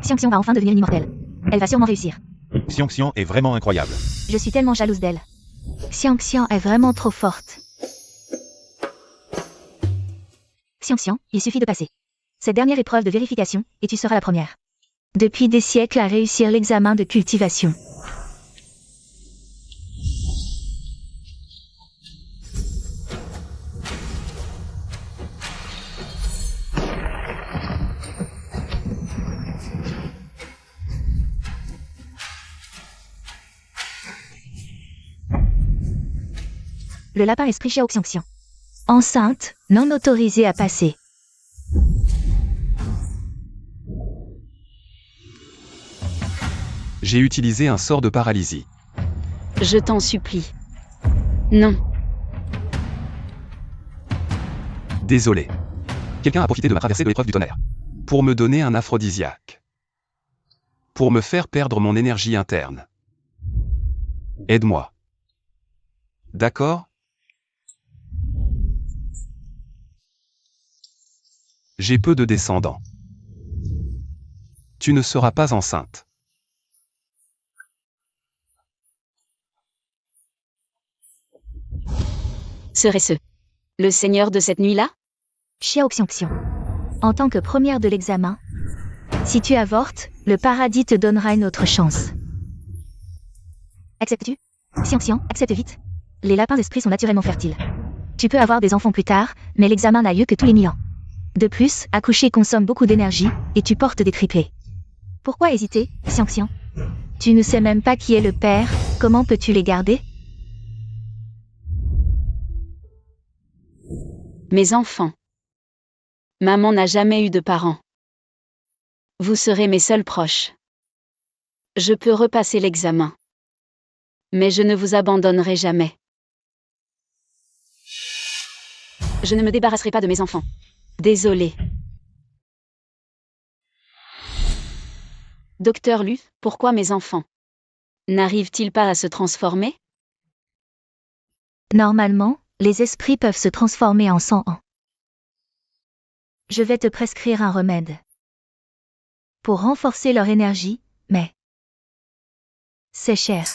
Xiang va enfin devenir une immortelle. Elle va sûrement réussir. Xiang est vraiment incroyable. Je suis tellement jalouse d'elle. Xiang est vraiment trop forte. Xiang, il suffit de passer cette dernière épreuve de vérification, et tu seras la première. Depuis des siècles à réussir l'examen de cultivation. Le lapin esprit Xiao Xiang. Enceinte, non autorisée à passer. J'ai utilisé un sort de paralysie. Je t'en supplie. Non. Désolé. Quelqu'un a profité de ma traversée de l'épreuve du tonnerre. Pour me donner un aphrodisiaque. Pour me faire perdre mon énergie interne. Aide-moi. D'accord ? J'ai peu de descendants. Tu ne seras pas enceinte. Serait-ce le seigneur de cette nuit-là? Xiao Xiang. En tant que première de l'examen, si tu avortes, le paradis te donnera une autre chance. Acceptes-tu? Xiang, accepte vite. Les lapins esprits sont naturellement fertiles. Tu peux avoir des enfants plus tard, mais l'examen n'a lieu que tous les 1000 ans. De plus, accoucher consomme beaucoup d'énergie, et tu portes des triplés. Pourquoi hésiter, Xiang? Tu ne sais même pas qui est le père, comment peux-tu les garder? Mes enfants. Maman n'a jamais eu de parents. Vous serez mes seuls proches. Je peux repasser l'examen. Mais je ne vous abandonnerai jamais. Je ne me débarrasserai pas de mes enfants. Désolé. Docteur Lu, pourquoi mes enfants n'arrivent-ils pas à se transformer? Normalement, les esprits peuvent se transformer en sang. Je vais te prescrire un remède pour renforcer leur énergie, mais c'est cher.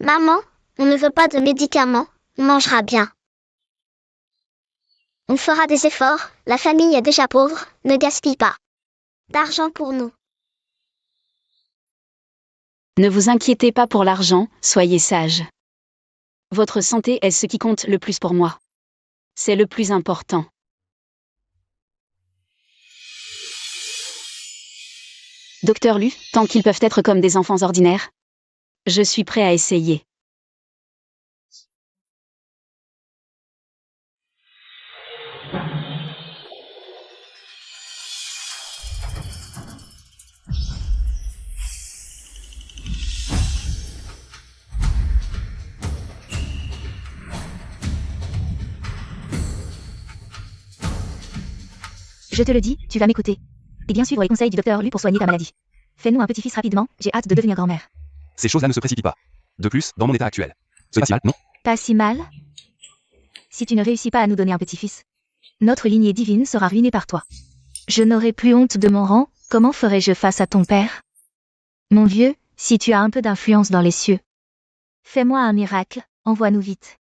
Maman, on ne veut pas de médicaments, on mangera bien. On fera des efforts, la famille est déjà pauvre, ne gaspille pas d'argent pour nous. Ne vous inquiétez pas pour l'argent, soyez sage. Votre santé est ce qui compte le plus pour moi. C'est le plus important. Docteur Lu, tant qu'ils peuvent être comme des enfants ordinaires, je suis prêt à essayer. Je te le dis, tu vas m'écouter. Et bien suivre les conseils du docteur Lu pour soigner ta maladie. Fais-nous un petit-fils rapidement, j'ai hâte de devenir grand-mère. Ces choses-là ne se précipitent pas. De plus, dans mon état actuel. C'est pas si mal, non? Pas si mal? Si tu ne réussis pas à nous donner un petit-fils, notre lignée divine sera ruinée par toi. Je n'aurai plus honte de mon rang, comment ferai-je face à ton père? Mon vieux, si tu as un peu d'influence dans les cieux, fais-moi un miracle, envoie-nous vite.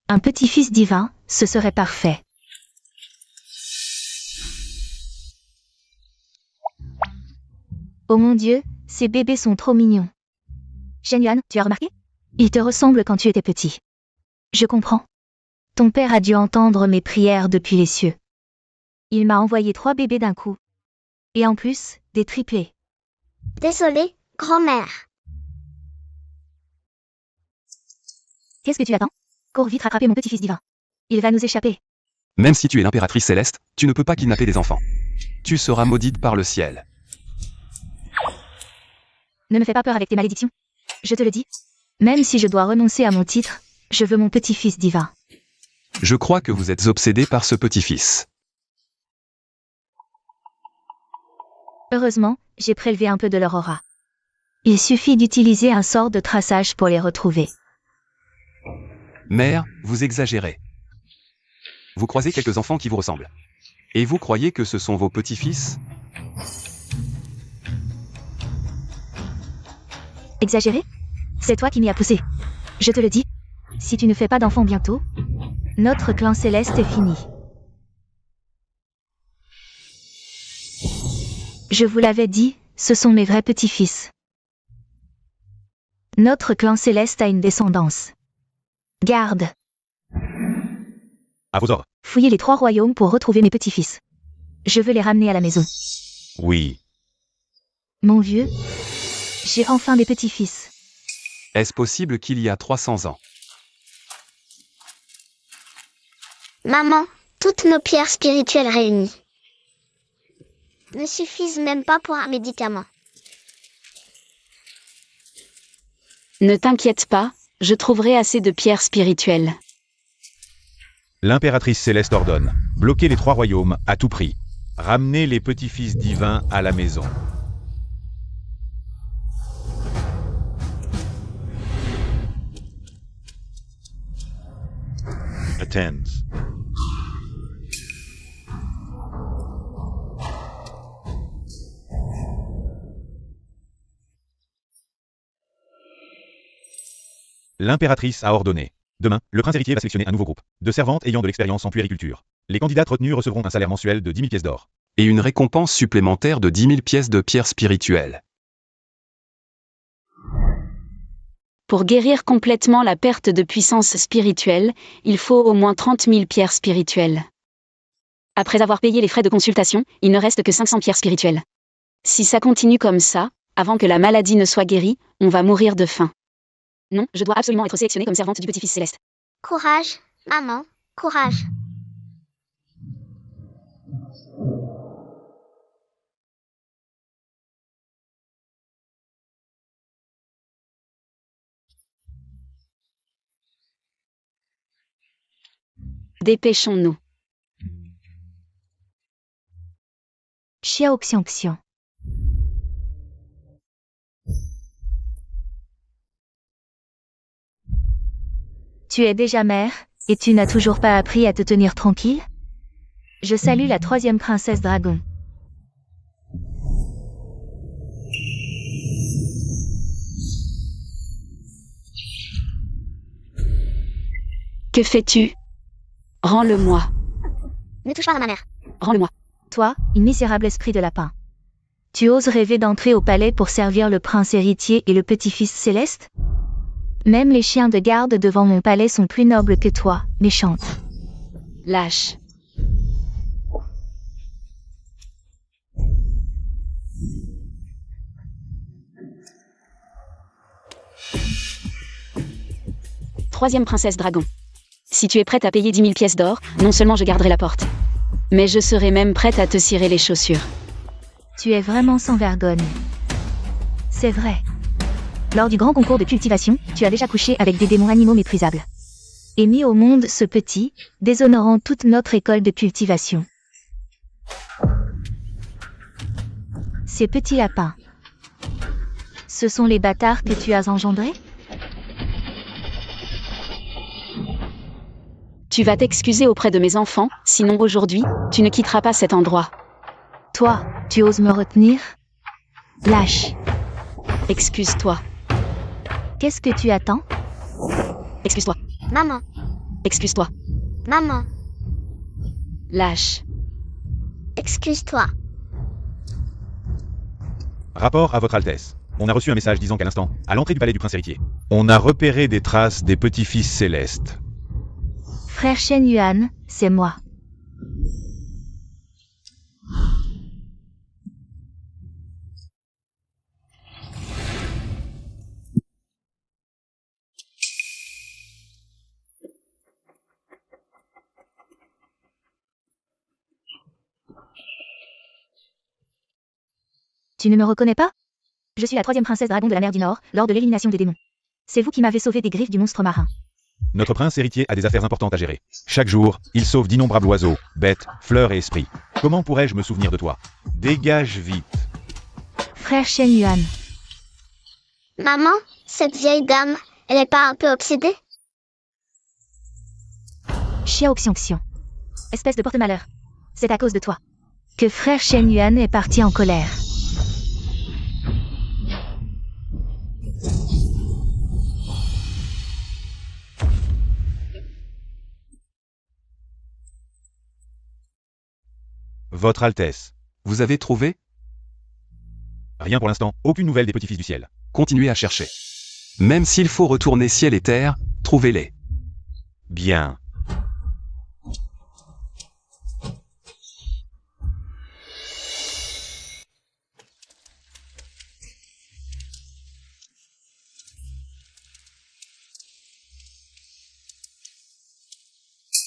Un petit-fils divin, ce serait parfait. Oh mon Dieu, ces bébés sont trop mignons. Shen-Yuan, tu as remarqué? Ils te ressemblent quand tu étais petit. Je comprends. Ton père a dû entendre mes prières depuis les cieux. Il m'a envoyé 3 bébés d'un coup. Et en plus, des triplés. Désolé, grand-mère. Qu'est-ce que tu attends? Cours vite rattraper mon petit-fils divin. Il va nous échapper. Même si tu es l'impératrice céleste, tu ne peux pas kidnapper des enfants. Tu seras maudite par le ciel. Ne me fais pas peur avec tes malédictions. Je te le dis. Même si je dois renoncer à mon titre, je veux mon petit-fils divin. Je crois que vous êtes obsédé par ce petit-fils. Heureusement, j'ai prélevé un peu de leur aura. Il suffit d'utiliser un sort de traçage pour les retrouver. Mère, vous exagérez. Vous croisez quelques enfants qui vous ressemblent. Et vous croyez que ce sont vos petits-fils? Exagéré? C'est toi qui m'y as poussé. Je te le dis. Si tu ne fais pas d'enfant bientôt, notre clan céleste est fini. Je vous l'avais dit, ce sont mes vrais petits-fils. Notre clan céleste a une descendance. Garde. À vos ordres. Fouillez les 3 royaumes pour retrouver mes petits-fils. Je veux les ramener à la maison. Oui. Mon vieux, j'ai enfin des petits-fils. Est-ce possible qu'il y a 300 ans? Maman, toutes nos pierres spirituelles réunies ne suffisent même pas pour un médicament. Ne t'inquiète pas, je trouverai assez de pierres spirituelles. L'impératrice céleste ordonne. Bloquez les 3 royaumes à tout prix. Ramenez les petits-fils divins à la maison. Attends. L'impératrice a ordonné. Demain, le prince héritier va sélectionner un nouveau groupe de servantes ayant de l'expérience en puériculture. Les candidates retenues recevront un salaire mensuel de 10 000 pièces d'or. Et une récompense supplémentaire de 10 000 pièces de pierres spirituelles. Pour guérir complètement la perte de puissance spirituelle, il faut au moins 30 000 pierres spirituelles. Après avoir payé les frais de consultation, il ne reste que 500 pierres spirituelles. Si ça continue comme ça, avant que la maladie ne soit guérie, on va mourir de faim. Non, je dois absolument être sélectionnée comme servante du petit-fils céleste. Courage, maman, courage. Dépêchons-nous. Xiao Xiang Xiang. Tu es déjà mère, et tu n'as toujours pas appris à te tenir tranquille? Je salue la 3e princesse dragon. Que fais-tu? Rends-le-moi. Ne touche pas à ma mère. Rends-le-moi. Toi, misérable esprit de lapin. Tu oses rêver d'entrer au palais pour servir le prince héritier et le petit-fils céleste? Même les chiens de garde devant mon palais sont plus nobles que toi, méchante. Lâche. Troisième princesse dragon. Si tu es prête à payer 10 000 pièces d'or, non seulement je garderai la porte, mais je serai même prête à te cirer les chaussures. Tu es vraiment sans vergogne. C'est vrai. Lors du grand concours de cultivation, tu as déjà couché avec des démons animaux méprisables. Et mis au monde ce petit, déshonorant toute notre école de cultivation. Ces petits lapins. Ce sont les bâtards que tu as engendrés? Tu vas t'excuser auprès de mes enfants, sinon aujourd'hui, tu ne quitteras pas cet endroit. Toi, tu oses me retenir? Lâche. Excuse-toi. Qu'est-ce que tu attends? Excuse-toi. Maman, Excuse-toi. maman, Lâche. excuse-toi. Rapport à votre Altesse. On a reçu un message disant qu'à l'instant, à l'entrée du palais du prince héritier, on a repéré des traces des petits-fils célestes. Frère Shen Yuan, c'est moi. Tu ne me reconnais pas? Je suis la 3e princesse dragon de la mer du Nord, lors de l'élimination des démons. C'est vous qui m'avez sauvé des griffes du monstre marin. Notre prince héritier a des affaires importantes à gérer. Chaque jour, il sauve d'innombrables oiseaux, bêtes, fleurs et esprits. Comment pourrais-je me souvenir de toi? Dégage vite. Frère Shen Yuan, Maman, cette vieille dame, elle est pas un peu obsédée? Xiao Xiang Xiang. Espèce de porte-malheur. C'est à cause de toi que frère Shen Yuan est parti en colère. Votre Altesse. Vous avez trouvé? Rien pour l'instant, aucune nouvelle des petits-fils du ciel. Continuez à chercher. Même s'il faut retourner ciel et terre, trouvez-les. Bien.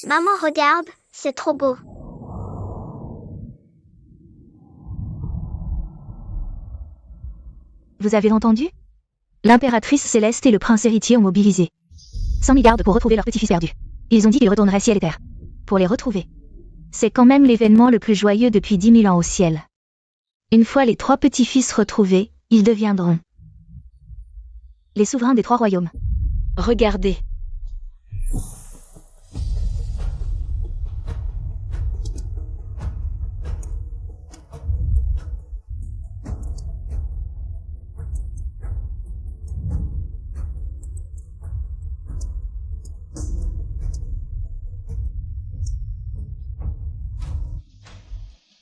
Maman, regarde, c'est trop beau. Vous avez entendu? L'impératrice céleste et le prince héritier ont mobilisé 100 000 gardes pour retrouver leur petit-fils perdu. Ils ont dit qu'ils retourneraient ciel et terre pour les retrouver. C'est quand même l'événement le plus joyeux depuis 10 000 ans au ciel. Une fois les 3 petits-fils retrouvés, ils deviendront les souverains des 3 royaumes. Regardez.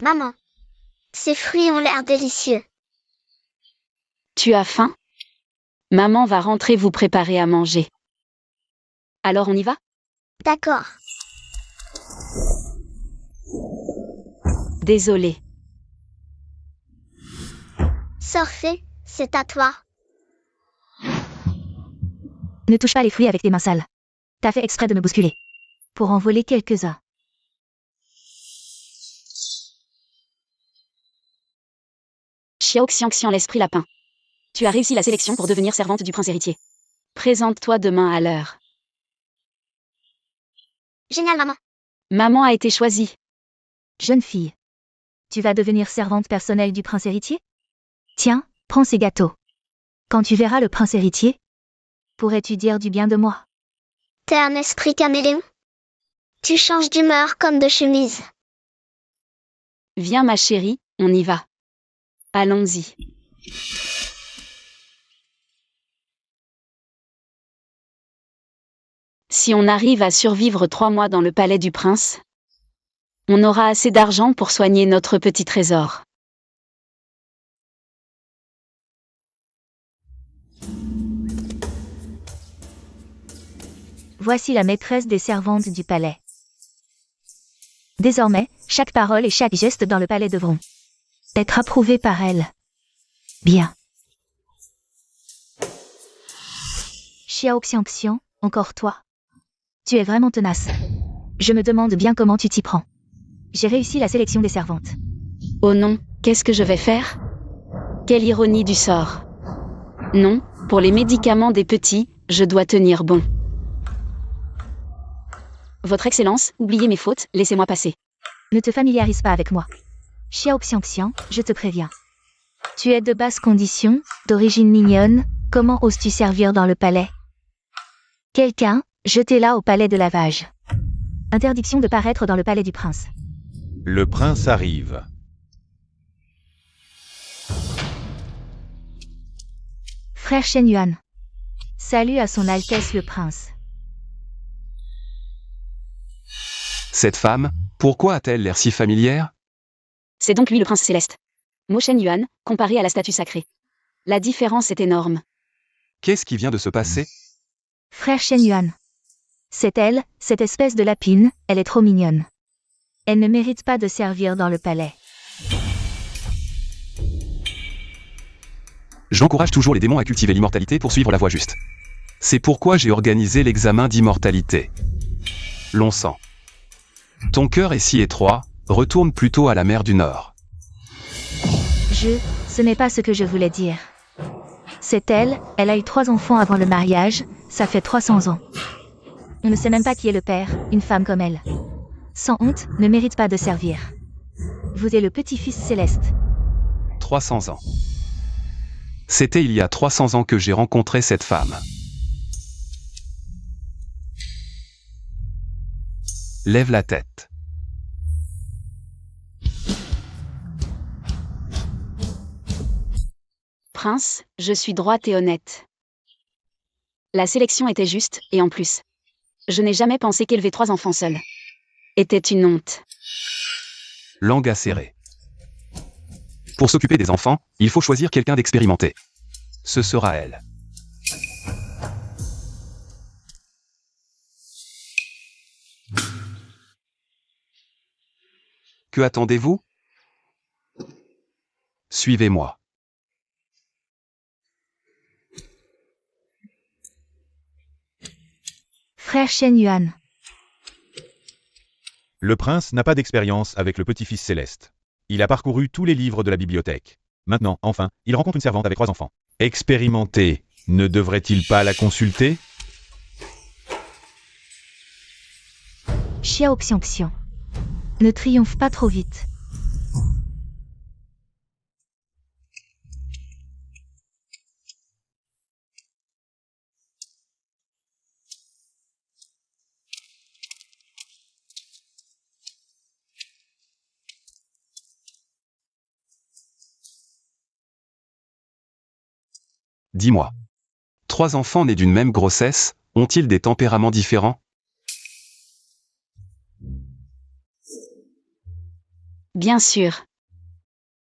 Maman, ces fruits ont l'air délicieux. Tu as faim? Maman va rentrer vous préparer à manger. Alors on y va? D'accord. Désolée. Sorfait, c'est à toi. Ne touche pas les fruits avec tes mains sales. T'as fait exprès de me bousculer pour en voler quelques-uns. Xiao Xiangxian l'esprit lapin. Tu as réussi la sélection pour devenir servante du prince héritier. Présente-toi demain à l'heure. Génial, maman. Maman a été choisie. Jeune fille, tu vas devenir servante personnelle du prince héritier? Tiens, prends ces gâteaux. Quand tu verras le prince héritier, pourrais-tu dire du bien de moi? T'es un esprit caméléon. Tu changes d'humeur comme de chemise. Viens ma chérie, on y va. Allons-y. Si on arrive à survivre 3 mois dans le palais du prince, on aura assez d'argent pour soigner notre petit trésor. Voici la maîtresse des servantes du palais. Désormais, chaque parole et chaque geste dans le palais devront être approuvés par elle. Bien. Xiao Xiangxian, encore toi. Tu es vraiment tenace. Je me demande bien comment tu t'y prends. J'ai réussi la sélection des servantes. Oh non, qu'est-ce que je vais faire? Quelle ironie du sort. Non, pour les médicaments des petits, je dois tenir bon. Votre Excellence, oubliez mes fautes, laissez-moi passer. Ne te familiarise pas avec moi. Xiao Xiangxian, je te préviens. Tu es de basse condition, d'origine mignonne, comment oses-tu servir dans le palais? Quelqu'un, jetez-la au palais de lavage. Interdiction de paraître dans le palais du prince. Le prince arrive. Frère Shen Yuan. Salut à son Altesse le prince. Cette femme, pourquoi a-t-elle l'air si familière? C'est donc lui le prince céleste. Mo Shen Yuan, comparé à la statue sacrée. La différence est énorme. Qu'est-ce qui vient de se passer? Frère Shen Yuan. C'est elle, cette espèce de lapine, elle est trop mignonne. Elle ne mérite pas de servir dans le palais. J'encourage toujours les démons à cultiver l'immortalité pour suivre la voie juste. C'est pourquoi j'ai organisé l'examen d'immortalité. Long sang. Ton cœur est si étroit, retourne plutôt à la mer du Nord. Ce n'est pas ce que je voulais dire. C'est elle, elle a eu 3 enfants avant le mariage, ça fait 300 ans. On ne sait même pas qui est le père, une femme comme elle. Sans honte, ne mérite pas de servir. Vous êtes le petit-fils céleste. 300 ans. C'était il y a 300 ans que j'ai rencontré cette femme. Lève la tête. Prince, je suis droite et honnête. La sélection était juste, et en plus, je n'ai jamais pensé qu'élever 3 enfants seuls était une honte. Langue acérée. Pour s'occuper des enfants, il faut choisir quelqu'un d'expérimenté. Ce sera elle. Que attendez-vous? Suivez-moi. Frère Shen Yuan. Le prince n'a pas d'expérience avec le petit-fils céleste. Il a parcouru tous les livres de la bibliothèque. Maintenant, enfin, il rencontre une servante avec 3 enfants. Expérimenté, ne devrait-il pas la consulter? Xiao Xiang Xiang. Ne triomphe pas trop vite. Dis-moi. 3 enfants nés d'une même grossesse, ont-ils des tempéraments différents? Bien sûr.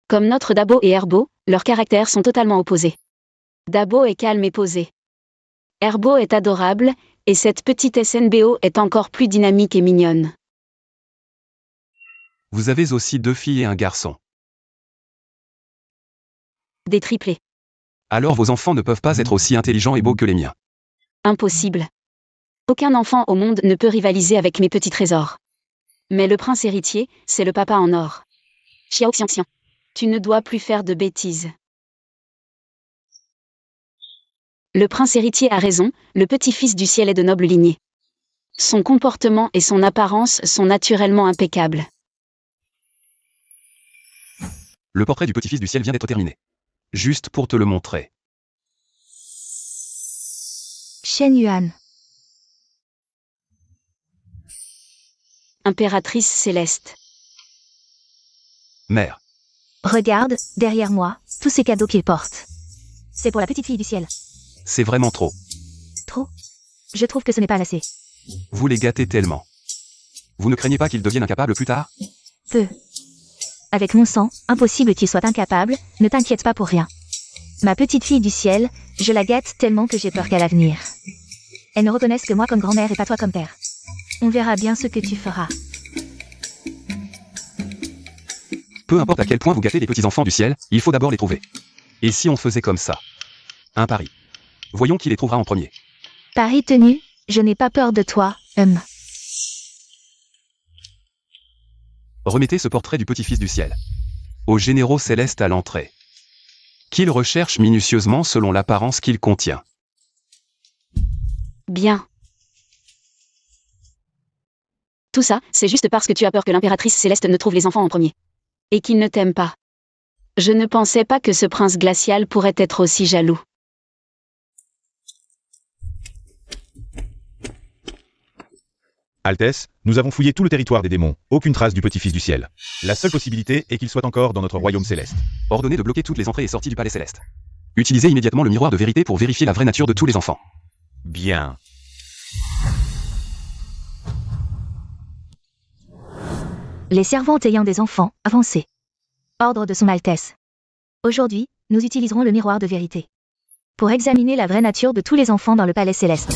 Comme notre Dabo et Herbo, leurs caractères sont totalement opposés. Dabo est calme et posé. Herbo est adorable, et cette petite SNBO est encore plus dynamique et mignonne. Vous avez aussi 2 filles et un garçon. Des triplés. Alors vos enfants ne peuvent pas être aussi intelligents et beaux que les miens. Impossible. Aucun enfant au monde ne peut rivaliser avec mes petits trésors. Mais le prince héritier, c'est le papa en or. Xiao Xiang Xiang. Tu ne dois plus faire de bêtises. Le prince héritier a raison, le petit-fils du ciel est de noble lignée. Son comportement et son apparence sont naturellement impeccables. Le portrait du petit-fils du ciel vient d'être terminé. Juste pour te le montrer. Shen Yuan. Impératrice céleste. Mère. Regarde, derrière moi, tous ces cadeaux qu'il porte. C'est pour la petite fille du ciel. C'est vraiment trop. Trop? Je trouve que ce n'est pas assez. Vous les gâtez tellement. Vous ne craignez pas qu'ils deviennent incapables plus tard? Peu. Avec mon sang, impossible qu'il soit incapable, ne t'inquiète pas pour rien. Ma petite fille du ciel, je la gâte tellement que j'ai peur qu'à l'avenir. Elle ne reconnaisse que moi comme grand-mère et pas toi comme père. On verra bien ce que tu feras. Peu importe à quel point vous gâtez les petits-enfants du ciel, il faut d'abord les trouver. Et si on faisait comme ça? Un pari. Voyons qui les trouvera en premier. Pari tenu, je n'ai pas peur de toi, Remettez ce portrait du petit-fils du ciel aux généraux célestes à l'entrée, qu'ils recherchent minutieusement selon l'apparence qu'il contient. Bien. Tout ça, c'est juste parce que tu as peur que l'impératrice céleste ne trouve les enfants en premier. Et qu'il ne t'aime pas. Je ne pensais pas que ce prince glacial pourrait être aussi jaloux. Altesse, nous avons fouillé tout le territoire des démons, aucune trace du petit-fils du ciel. La seule possibilité est qu'il soit encore dans notre royaume céleste. Ordonnez de bloquer toutes les entrées et sorties du palais céleste. Utilisez immédiatement le miroir de vérité pour vérifier la vraie nature de tous les enfants. Bien. Les servantes ayant des enfants, avancez. Ordre de son Altesse. Aujourd'hui, nous utiliserons le miroir de vérité. Pour examiner la vraie nature de tous les enfants dans le palais céleste.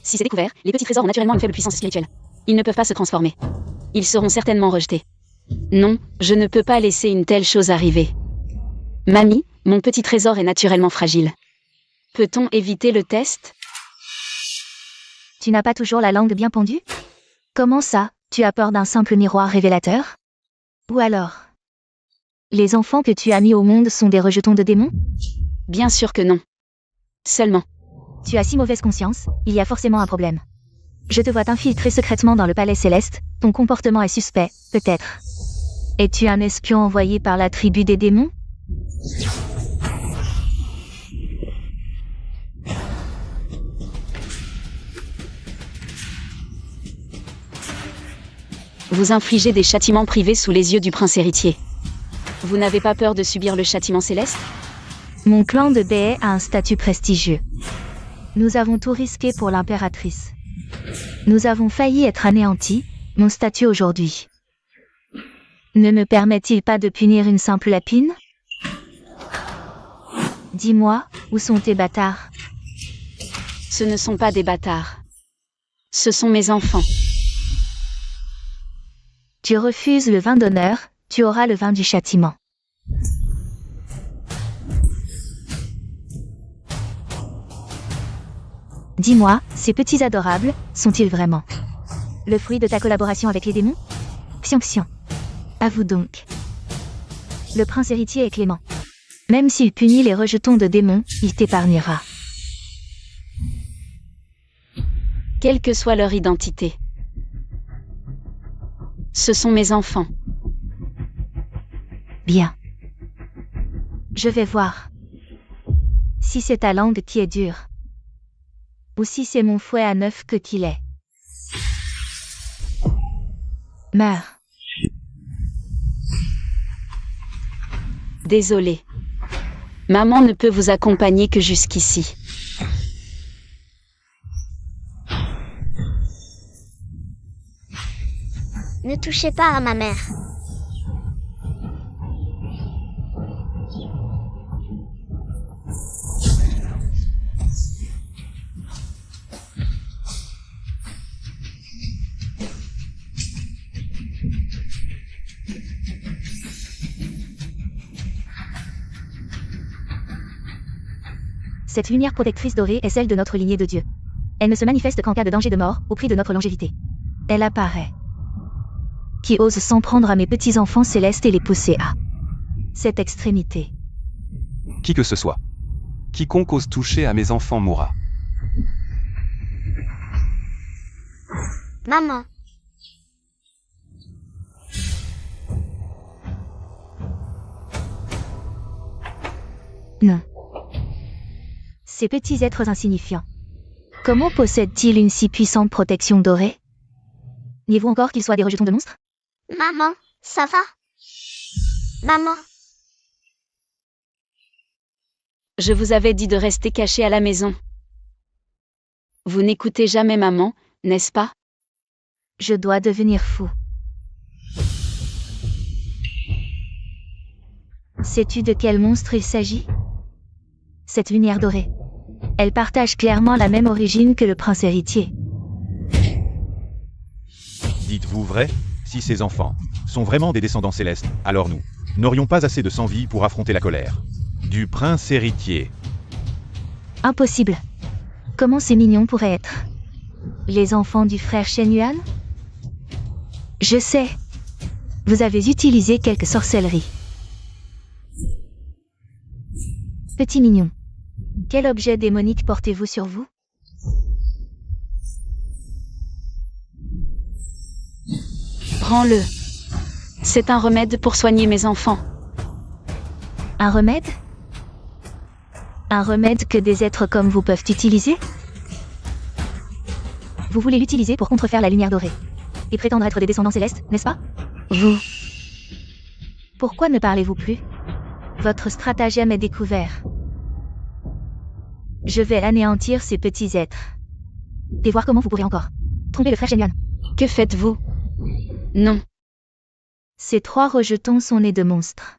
Si c'est découvert, les petits trésors ont naturellement une faible puissance spirituelle. Ils ne peuvent pas se transformer. Ils seront certainement rejetés. Non, je ne peux pas laisser une telle chose arriver. Mamie, mon petit trésor est naturellement fragile. Peut-on éviter le test? Tu n'as pas toujours la langue bien pendue? Comment ça, tu as peur d'un simple miroir révélateur? Ou alors, les enfants que tu as mis au monde sont des rejetons de démons? Bien sûr que non. Seulement. Tu as si mauvaise conscience, il y a forcément un problème. Je te vois t'infiltrer secrètement dans le palais céleste, ton comportement est suspect, peut-être. Es-tu un espion envoyé par la tribu des démons? Vous infligez des châtiments privés sous les yeux du prince héritier. Vous n'avez pas peur de subir le châtiment céleste? Mon clan de Bae a un statut prestigieux. Nous avons tout risqué pour l'impératrice. Nous avons failli être anéantis, mon statut aujourd'hui. Ne me permet-il pas de punir une simple lapine? Dis-moi, où sont tes bâtards? Ce ne sont pas des bâtards. Ce sont mes enfants. Tu refuses le vin d'honneur, tu auras le vin du châtiment. Dis-moi, ces petits adorables, sont-ils vraiment le fruit de ta collaboration avec les démons? Xian. Avoue donc. Le prince héritier est clément. Même s'il punit les rejetons de démons, il t'épargnera. Quelle que soit leur identité. Ce sont mes enfants. Bien. Je vais voir. Si c'est ta langue qui est dure. Ou si c'est mon fouet à neuf que qu'il est. Meurs. Désolée. Maman ne peut vous accompagner que jusqu'ici. Ne touchez pas à ma mère. Cette lumière protectrice dorée est celle de notre lignée de Dieu. Elle ne se manifeste qu'en cas de danger de mort, au prix de notre longévité. Elle apparaît. Qui ose s'en prendre à mes petits-enfants célestes et les pousser à cette extrémité. Qui que ce soit. Quiconque ose toucher à mes enfants mourra. Maman. Non. Ces petits êtres insignifiants. Comment possèdent-ils une si puissante protection dorée? Niez-vous encore qu'ils soient des rejetons de monstres? Maman, ça va? Maman. Je vous avais dit de rester caché à la maison. Vous n'écoutez jamais maman, n'est-ce pas? Je dois devenir fou. Sais-tu de quel monstre il s'agit? Cette lumière dorée. Elle partage clairement la même origine que le prince héritier. Dites-vous vrai? Si ces enfants sont vraiment des descendants célestes, alors nous n'aurions pas assez de sang-vie pour affronter la colère du prince héritier. Impossible. Comment ces mignons pourraient être les enfants du frère Shen Yuan? Je sais. Vous avez utilisé quelque sorcellerie. Petit mignon. Quel objet démonique portez-vous sur vous? Prends-le. C'est un remède pour soigner mes enfants. Un remède? Un remède que des êtres comme vous peuvent utiliser? Vous voulez l'utiliser pour contrefaire la lumière dorée. Et prétendre être des descendants célestes, n'est-ce pas? Vous. Pourquoi ne parlez-vous plus? Votre stratagème est découvert. Je vais anéantir ces petits êtres. Et voir comment vous pourrez encore tromper le frère Shen Yuan. Que faites-vous? Non. Ces trois rejetons sont nés de monstres.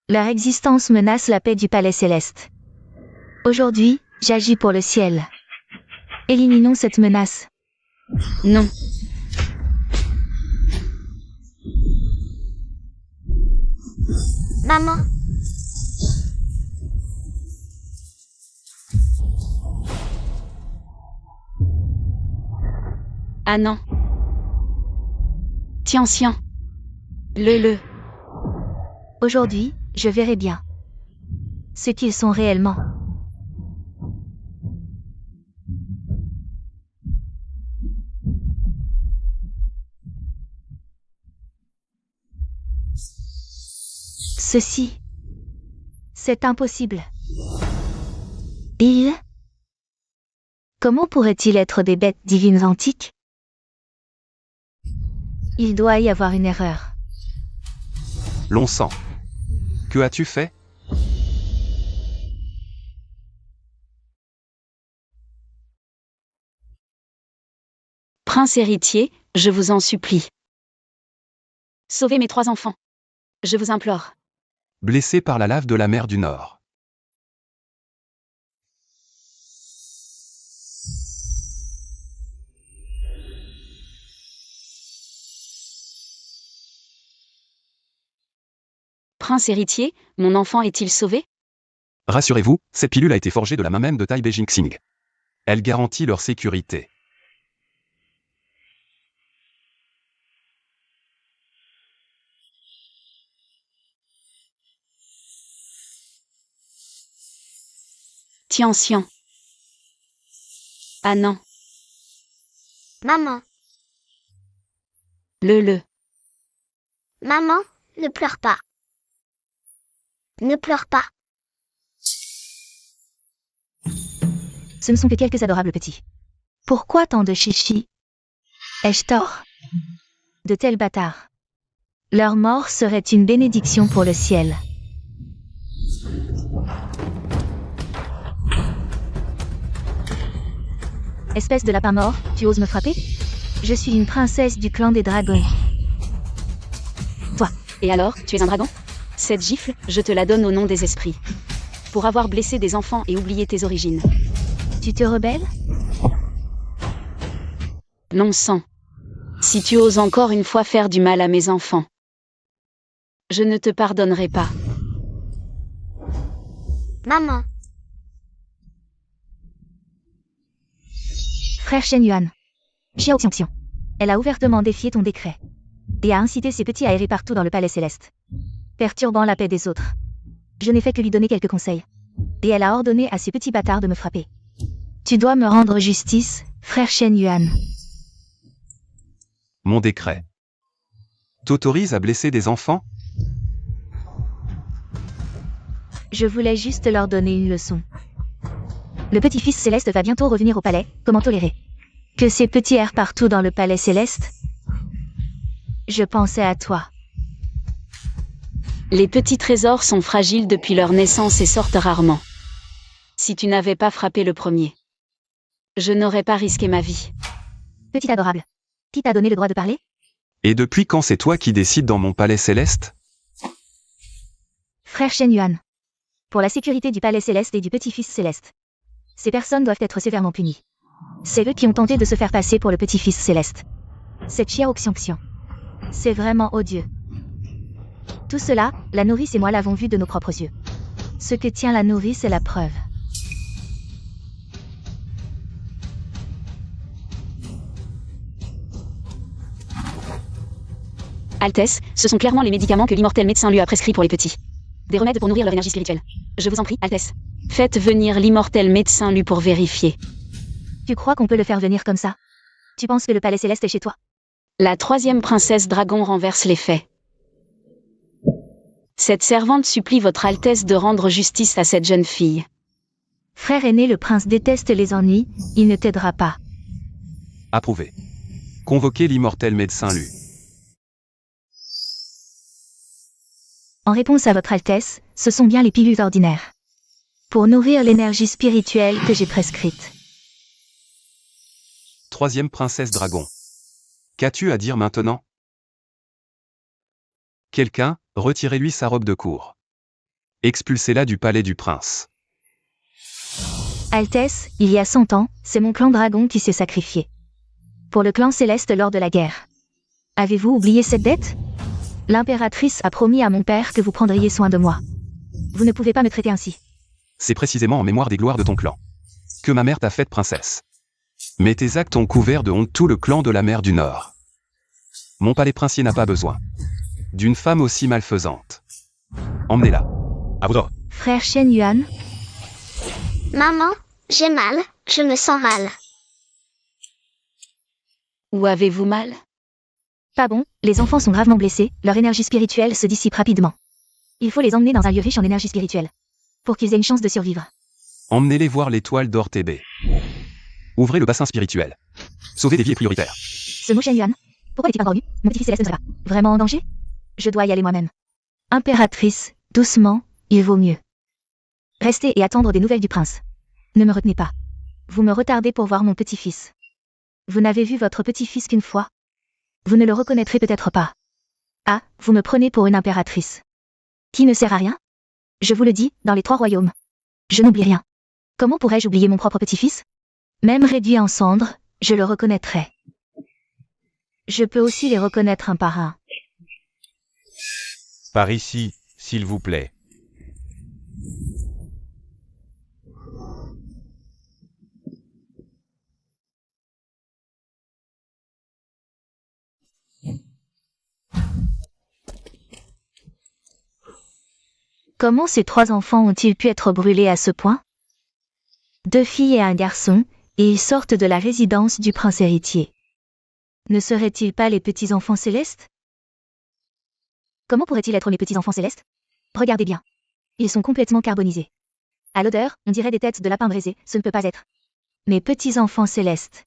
Leur existence menace la paix du palais céleste. Aujourd'hui, j'agis pour le ciel. Éliminons cette menace. Non. Maman. Ah non. Tiens. Le. Aujourd'hui, je verrai bien ce qu'ils sont réellement. Ceci, c'est impossible. Il? Comment pourrait-il être des bêtes divines antiques? Il doit y avoir une erreur. Long sang. Que as-tu fait? Prince héritier, je vous en supplie. Sauvez mes 3 enfants. Je vous implore. Blessé par la lave de la mer du Nord. Prince héritier, mon enfant est-il sauvé? Rassurez-vous, cette pilule a été forgée de la main même de Tai Beijing-Xing. Elle garantit leur sécurité. Tian. Ah non, Maman, le. maman, ne pleure pas. Ne pleure pas. Ce ne sont que quelques adorables petits. Pourquoi tant de chichi? Ai-je tort? De tels bâtards. Leur mort serait une bénédiction pour le ciel. Espèce de lapin mort, tu oses me frapper? Je suis une princesse du clan des dragons. Et alors, tu es un dragon? Cette gifle, je te la donne au nom des esprits. Pour avoir blessé des enfants et oublié tes origines. Tu te rebelles? Non sang. Si tu oses encore une fois faire du mal à mes enfants, je ne te pardonnerai pas. Maman, Frère Shen Yuan. Xiao Xiangxiang. Elle a ouvertement défié ton décret. Et a incité ses petits à errer partout dans le palais céleste, perturbant la paix des autres. Je n'ai fait que lui donner quelques conseils. Et elle a ordonné à ces petits bâtards de me frapper. Tu dois me rendre justice, frère Shen Yuan. Mon décret. T'autorise à blesser des enfants? Je voulais juste leur donner une leçon. Le petit-fils céleste va bientôt revenir au palais, comment tolérer que ces petits errent partout dans le palais céleste? Je pensais à toi. Les petits trésors sont fragiles depuis leur naissance et sortent rarement. Si tu n'avais pas frappé le premier, je n'aurais pas risqué ma vie. Petit adorable. Qui t'a donné le droit de parler? Et depuis quand c'est toi qui décides dans mon palais céleste? Frère Shen Yuan. Pour la sécurité du palais céleste et du petit-fils céleste. Ces personnes doivent être sévèrement punies. C'est eux qui ont tenté de se faire passer pour le petit-fils céleste. Cette Xiao Xiangxiang. C'est vraiment odieux. Tout cela, la nourrice et moi l'avons vu de nos propres yeux. Ce que tient la nourrice est la preuve. Altesse, ce sont clairement les médicaments que l'immortel médecin lui a prescrits pour les petits. Des remèdes pour nourrir leur énergie spirituelle. Je vous en prie, Altesse. Faites venir l'immortel médecin lui pour vérifier. Tu crois qu'on peut le faire venir comme ça? Tu penses que le palais céleste est chez toi? La 3e princesse dragon renverse les faits. Cette servante supplie votre Altesse de rendre justice à cette jeune fille. Frère aîné, le prince déteste les ennuis, il ne t'aidera pas. Approuvé. Convoquez l'immortel médecin Lu. En réponse à votre Altesse, ce sont bien les pilules ordinaires. Pour nourrir l'énergie spirituelle que j'ai prescrite. 3e princesse dragon. Qu'as-tu à dire maintenant? Quelqu'un, retirez-lui sa robe de cour. Expulsez-la du palais du prince. Altesse, il y a 100 ans, c'est mon clan dragon qui s'est sacrifié. Pour le clan céleste lors de la guerre. Avez-vous oublié cette dette? L'impératrice a promis à mon père que vous prendriez soin de moi. Vous ne pouvez pas me traiter ainsi. C'est précisément en mémoire des gloires de ton clan que ma mère t'a faite princesse. Mais tes actes ont couvert de honte tout le clan de la mer du Nord. Mon palais princier n'a pas besoin d'une femme aussi malfaisante. Emmenez-la. À vos ordres. Frère Shen Yuan, maman, j'ai mal, je me sens mal. Où avez-vous mal? pas bon, les enfants sont gravement blessés, leur énergie spirituelle se dissipe rapidement. Il faut les emmener dans un lieu riche en énergie spirituelle. Pour qu'ils aient une chance de survivre. Emmenez-les voir l'étoile d'or TB. Ouvrez le bassin spirituel. Sauver des vies est prioritaire. Ce mot Shen Yuan, pourquoi n'est-il pas encore venu? Mon petit-fils céleste ne serait pas vraiment en danger? Je dois y aller moi-même. Impératrice, doucement, il vaut mieux. Restez et attendre des nouvelles du prince. Ne me retenez pas. Vous me retardez pour voir mon petit-fils. Vous n'avez vu votre petit-fils qu'une fois. Vous ne le reconnaîtrez peut-être pas. Ah, vous me prenez pour une impératrice. Qui ne sert à rien? Je vous le dis, dans les 3 royaumes. Je n'oublie rien. Comment pourrais-je oublier mon propre petit-fils? Même réduit en cendres, je le reconnaîtrais. Je peux aussi les reconnaître un par un. Par ici, s'il vous plaît. Comment ces 3 enfants ont-ils pu être brûlés à ce point? 2 filles et un garçon, et ils sortent de la résidence du prince héritier. Ne seraient-ils pas les petits-enfants célestes? Comment pourraient-ils être les petits-enfants célestes? Regardez bien. Ils sont complètement carbonisés. À l'odeur, on dirait des têtes de lapins brisés, ce ne peut pas être. Mes petits-enfants célestes.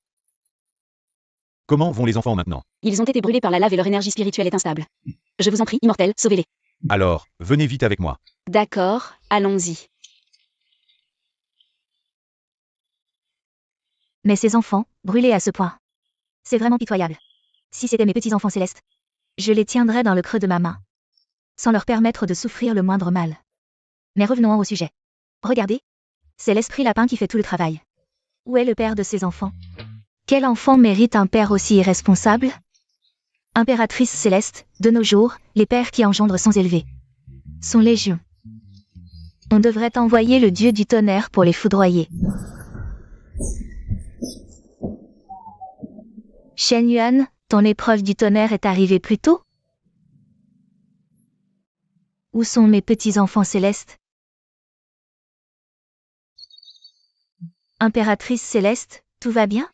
Comment vont les enfants maintenant? Ils ont été brûlés par la lave et leur énergie spirituelle est instable. Je vous en prie, immortels, sauvez-les. Alors, venez vite avec moi. D'accord, allons-y. Mais ces enfants, brûlés à ce point. C'est vraiment pitoyable. Si c'étaient mes petits-enfants célestes, je les tiendrais dans le creux de ma main, sans leur permettre de souffrir le moindre mal. Mais revenons au sujet. Regardez. C'est l'esprit lapin qui fait tout le travail. Où est le père de ces enfants? Quel enfant mérite un père aussi irresponsable? Impératrice céleste, de nos jours, les pères qui engendrent sans élever sont légion. On devrait envoyer le dieu du tonnerre pour les foudroyer. Shen Yuan, ton épreuve du tonnerre est arrivée plus tôt? Où sont mes petits-enfants célestes? Impératrice céleste, tout va bien?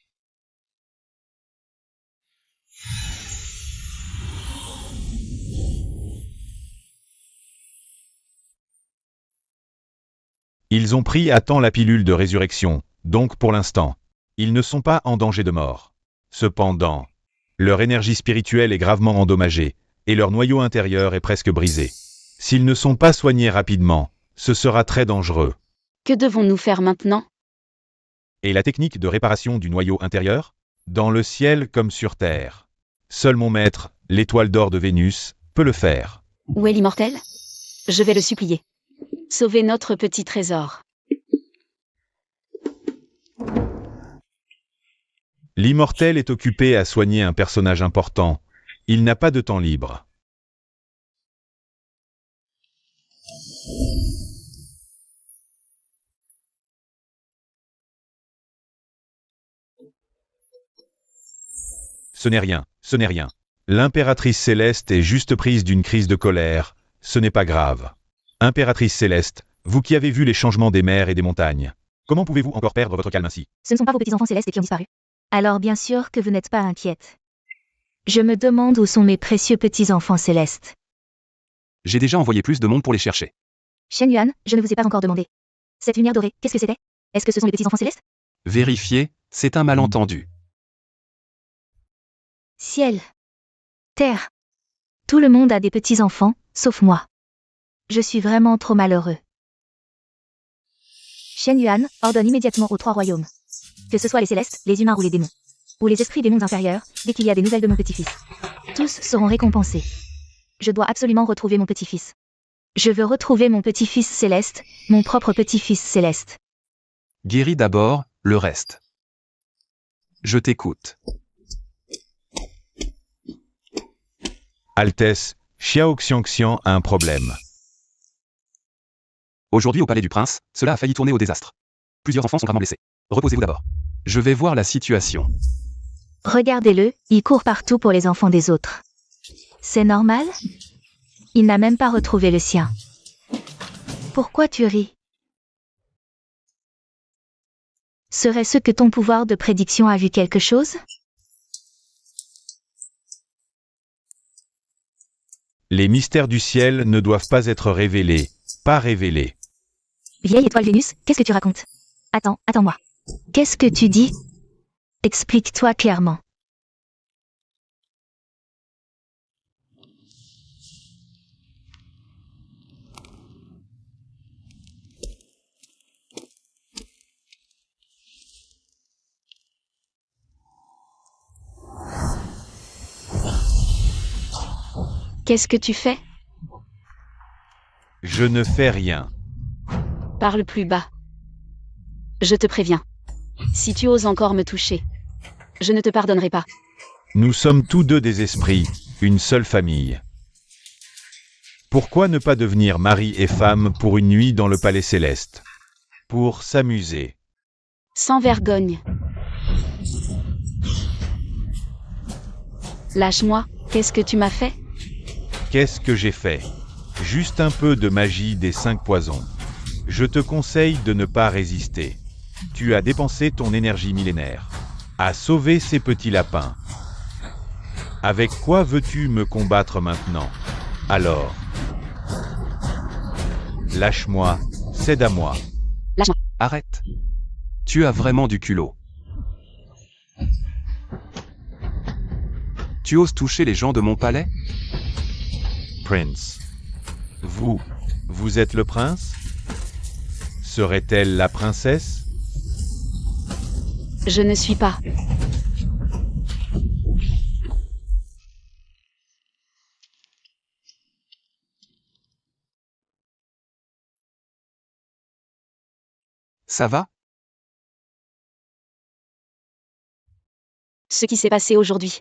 Ils ont pris à temps la pilule de résurrection, donc pour l'instant, ils ne sont pas en danger de mort. Cependant, leur énergie spirituelle est gravement endommagée, et leur noyau intérieur est presque brisé. S'ils ne sont pas soignés rapidement, ce sera très dangereux. Que devons-nous faire maintenant? Et la technique de réparation du noyau intérieur? Dans le ciel comme sur terre. Seul mon maître, l'étoile d'or de Vénus, peut le faire. Où est l'immortel? Je vais le supplier. Sauvez notre petit trésor. L'immortel est occupé à soigner un personnage important. Il n'a pas de temps libre. Ce n'est rien, ce n'est rien. L'impératrice céleste est juste prise d'une crise de colère. Ce n'est pas grave. Impératrice céleste, vous qui avez vu les changements des mers et des montagnes, comment pouvez-vous encore perdre votre calme ainsi? Ce ne sont pas vos petits-enfants célestes qui ont disparu. Alors bien sûr que vous n'êtes pas inquiète. Je me demande où sont mes précieux petits-enfants célestes. J'ai déjà envoyé plus de monde pour les chercher. Shen Yuan, je ne vous ai pas encore demandé. Cette lumière dorée, qu'est-ce que c'était? Est-ce que ce sont les petits-enfants célestes? Vérifiez, c'est un malentendu. Ciel. Terre. Tout le monde a des petits-enfants, sauf moi. Je suis vraiment trop malheureux. Shen Yuan, ordonne immédiatement aux 3 royaumes. Que ce soit les célestes, les humains ou les démons. Ou les esprits des mondes inférieurs, dès qu'il y a des nouvelles de mon petit-fils. Tous seront récompensés. Je dois absolument retrouver mon petit-fils. Je veux retrouver mon petit-fils céleste, mon propre petit-fils céleste. Guéris d'abord, le reste. Je t'écoute. Altesse, Xiao Xiangxian a un problème. Aujourd'hui au palais du prince, cela a failli tourner au désastre. Plusieurs enfants sont gravement blessés. Reposez-vous d'abord. Je vais voir la situation. Regardez-le, il court partout pour les enfants des autres. C'est normal? Il n'a même pas retrouvé le sien. Pourquoi tu ris? Serait-ce que ton pouvoir de prédiction a vu quelque chose? Les mystères du ciel ne doivent pas être révélés, pas révélés. Vieille étoile Vénus, qu'est-ce que tu racontes? Attends-moi. Qu'est-ce que tu dis? Explique-toi clairement. Qu'est-ce que tu fais? Je ne fais rien. Parle plus bas. Je te préviens. Si tu oses encore me toucher, je ne te pardonnerai pas. Nous sommes tous deux des esprits, une seule famille. Pourquoi ne pas devenir mari et femme pour une nuit dans le palais céleste? Pour s'amuser. Sans vergogne. Lâche-moi, qu'est-ce que tu m'as fait? Qu'est-ce que j'ai fait? Juste un peu de magie des 5 poisons. Je te conseille de ne pas résister. Tu as dépensé ton énergie millénaire à sauver ces petits lapins. Avec quoi veux-tu me combattre maintenant? Alors, lâche-moi, cède à moi. Lâche-moi. Arrête. Tu as vraiment du culot. Tu oses toucher les gens de mon palais? Prince. Vous êtes le prince? Serait-elle la princesse? Je ne suis pas. Ça va? Ce qui s'est passé aujourd'hui.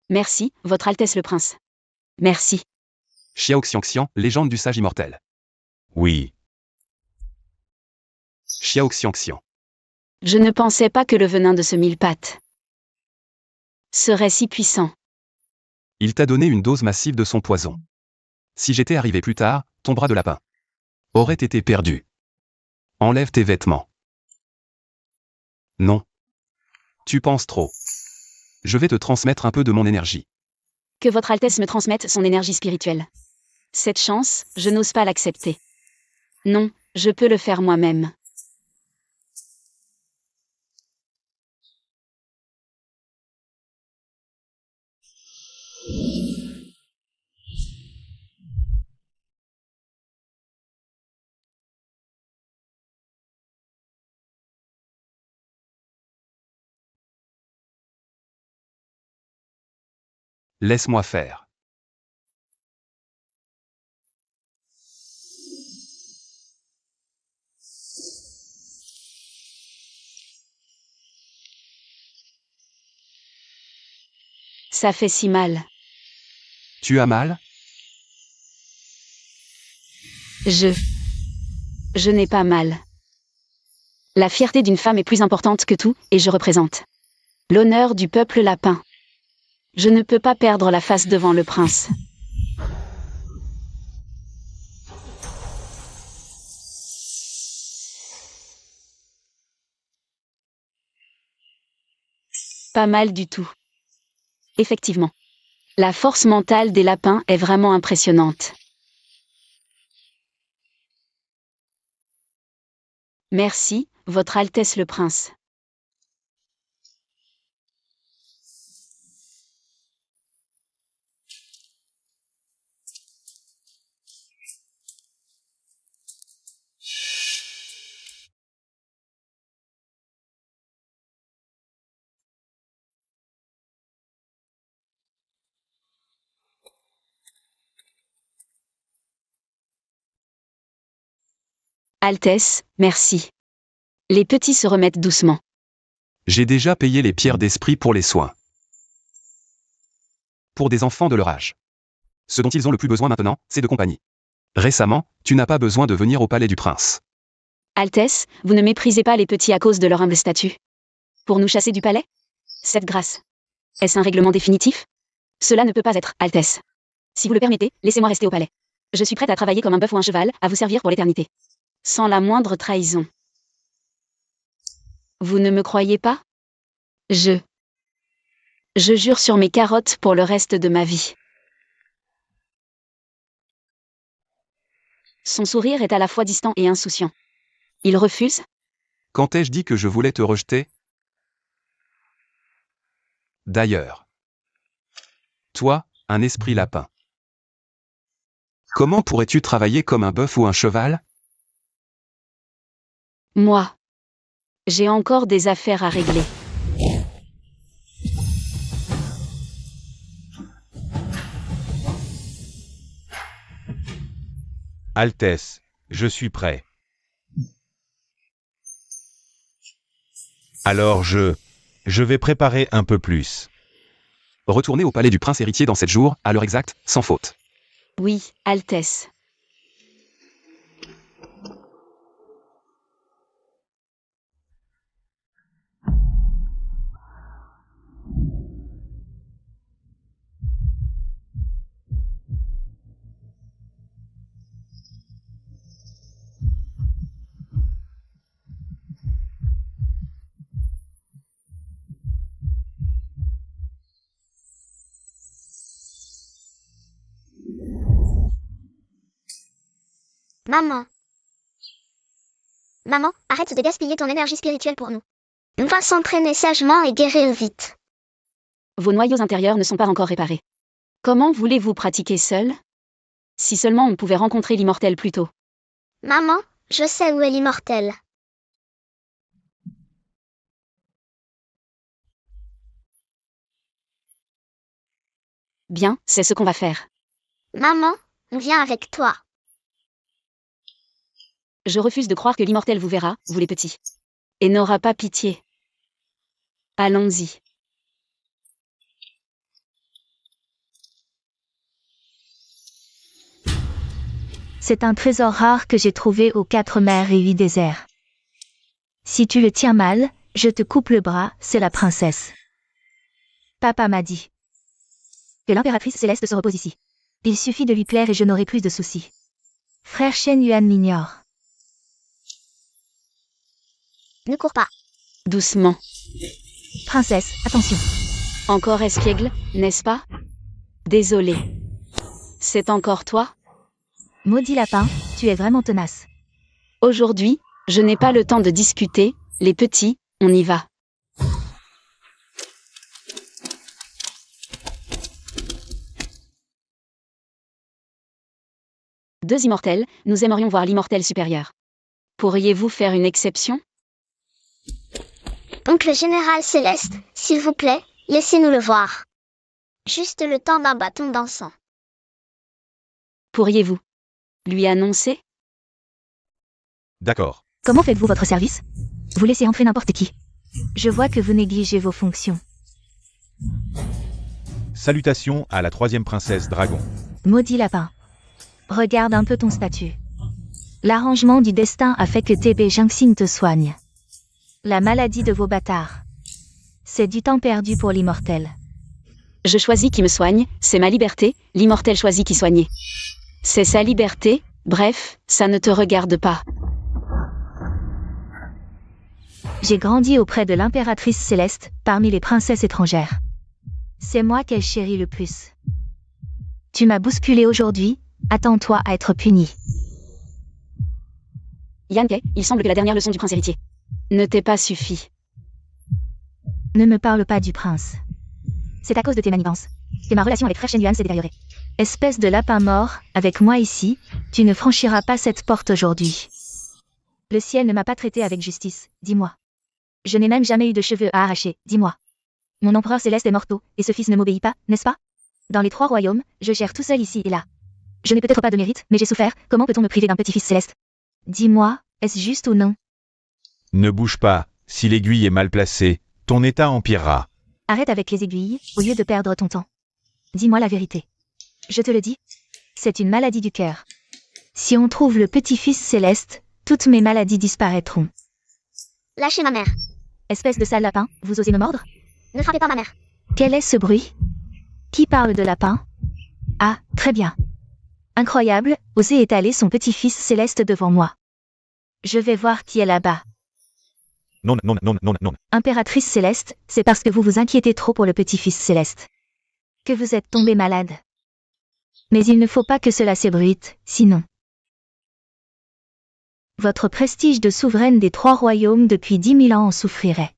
Merci, Votre Altesse le Prince. Merci. Xiao Xiangxian, légende du sage immortel. Oui. Xiao Xiangxian. Je ne pensais pas que le venin de ce mille-pattes serait si puissant. Il t'a donné une dose massive de son poison. Si j'étais arrivé plus tard, ton bras de lapin aurait été perdu. Enlève tes vêtements. Non. Tu penses trop. Je vais te transmettre un peu de mon énergie. Que Votre Altesse me transmette son énergie spirituelle. Cette chance, je n'ose pas l'accepter. Non, je peux le faire moi-même. Laisse-moi faire. Ça fait si mal. Tu as mal? Je n'ai pas mal. La fierté d'une femme est plus importante que tout, et je représente l'honneur du peuple lapin. Je ne peux pas perdre la face devant le prince. Pas mal du tout. Effectivement. La force mentale des lapins est vraiment impressionnante. Merci, Votre Altesse le Prince. Altesse, merci. Les petits se remettent doucement. J'ai déjà payé les pierres d'esprit pour les soins. Pour des enfants de leur âge. Ce dont ils ont le plus besoin maintenant, c'est de compagnie. Récemment, tu n'as pas besoin de venir au palais du prince. Altesse, vous ne méprisez pas les petits à cause de leur humble statut. Pour nous chasser du palais? Cette grâce. Est-ce un règlement définitif? Cela ne peut pas être, Altesse. Si vous le permettez, laissez-moi rester au palais. Je suis prête à travailler comme un bœuf ou un cheval, à vous servir pour l'éternité. Sans la moindre trahison. Vous ne me croyez pas? Je jure sur mes carottes pour le reste de ma vie. Son sourire est à la fois distant et insouciant. Il refuse? Quand ai-je dit que je voulais te rejeter? D'ailleurs. Toi, un esprit lapin. Comment pourrais-tu travailler comme un bœuf ou un cheval? Moi. J'ai encore des affaires à régler. Altesse, je suis prêt. Alors je vais préparer un peu plus. Retournez au palais du prince héritier dans 7 jours, à l'heure exacte, sans faute. Oui, Altesse. Maman. Maman, arrête de gaspiller ton énergie spirituelle pour nous. On va s'entraîner sagement et guérir vite. Vos noyaux intérieurs ne sont pas encore réparés. Comment voulez-vous pratiquer seul? Si seulement on pouvait rencontrer l'immortel plus tôt. Maman, je sais où est l'immortel. Bien, c'est ce qu'on va faire. Maman, on vient avec toi. Je refuse de croire que l'immortel vous verra, vous les petits. Et n'aura pas pitié. Allons-y. C'est un trésor rare que j'ai trouvé aux 4 mers et 8 déserts. Si tu le tiens mal, je te coupe le bras, c'est la princesse. Papa m'a dit que l'impératrice céleste se repose ici. Il suffit de lui plaire et je n'aurai plus de soucis. Frère Shen Yuan m'ignore. Ne cours pas. Doucement. Princesse, attention. Encore espiègle, n'est-ce pas? Désolé. C'est encore toi? Maudit lapin, tu es vraiment tenace. Aujourd'hui, je n'ai pas le temps de discuter, les petits, on y va. Deux immortels, nous aimerions voir l'immortel supérieur. Pourriez-vous faire une exception? Donc le général céleste, s'il vous plaît, laissez-nous le voir. Juste le temps d'un bâton d'encens. Pourriez-vous lui annoncer? D'accord. Comment faites-vous votre service? Vous laissez entrer n'importe qui. Je vois que vous négligez vos fonctions. Salutations à la 3e princesse dragon. Maudit lapin. Regarde un peu ton statut. L'arrangement du destin a fait que TB Jinxing te soigne. La maladie de vos bâtards. C'est du temps perdu pour l'immortel. Je choisis qui me soigne, c'est ma liberté, l'immortel choisit qui soigner. C'est sa liberté, bref, ça ne te regarde pas. J'ai grandi auprès de l'impératrice céleste, parmi les princesses étrangères. C'est moi qu'elle chérit le plus. Tu m'as bousculé aujourd'hui, attends-toi à être puni. Yankei, il semble que la dernière leçon du prince héritier ne t'ait pas suffi. Ne me parle pas du prince. C'est à cause de tes manigances que ma relation avec frère Shen Yuan s'est détériorée. Espèce de lapin mort, avec moi ici, tu ne franchiras pas cette porte aujourd'hui. Le ciel ne m'a pas traité avec justice, dis-moi. Je n'ai même jamais eu de cheveux à arracher, dis-moi. Mon empereur céleste est morto, et ce fils ne m'obéit pas, n'est-ce pas? Dans les 3 royaumes, je gère tout seul ici et là. Je n'ai peut-être pas de mérite, mais j'ai souffert, comment peut-on me priver d'un petit-fils céleste? Dis-moi, est-ce juste ou non? Ne bouge pas, si l'aiguille est mal placée, ton état empirera. Arrête avec les aiguilles, au lieu de perdre ton temps. Dis-moi la vérité. Je te le dis. C'est une maladie du cœur. Si on trouve le petit-fils céleste, toutes mes maladies disparaîtront. Lâchez ma mère. Espèce de sale lapin, vous osez me mordre? Ne frappez pas ma mère. Quel est ce bruit? Qui parle de lapin? Ah, très bien. Incroyable, osez étaler son petit-fils céleste devant moi. Je vais voir qui est là-bas. Non, non, non, non, non. Impératrice céleste, c'est parce que vous vous inquiétez trop pour le petit-fils céleste que vous êtes tombé malade. Mais il ne faut pas que cela s'ébruite, sinon votre prestige de souveraine des 3 royaumes depuis 10 000 ans en souffrirait.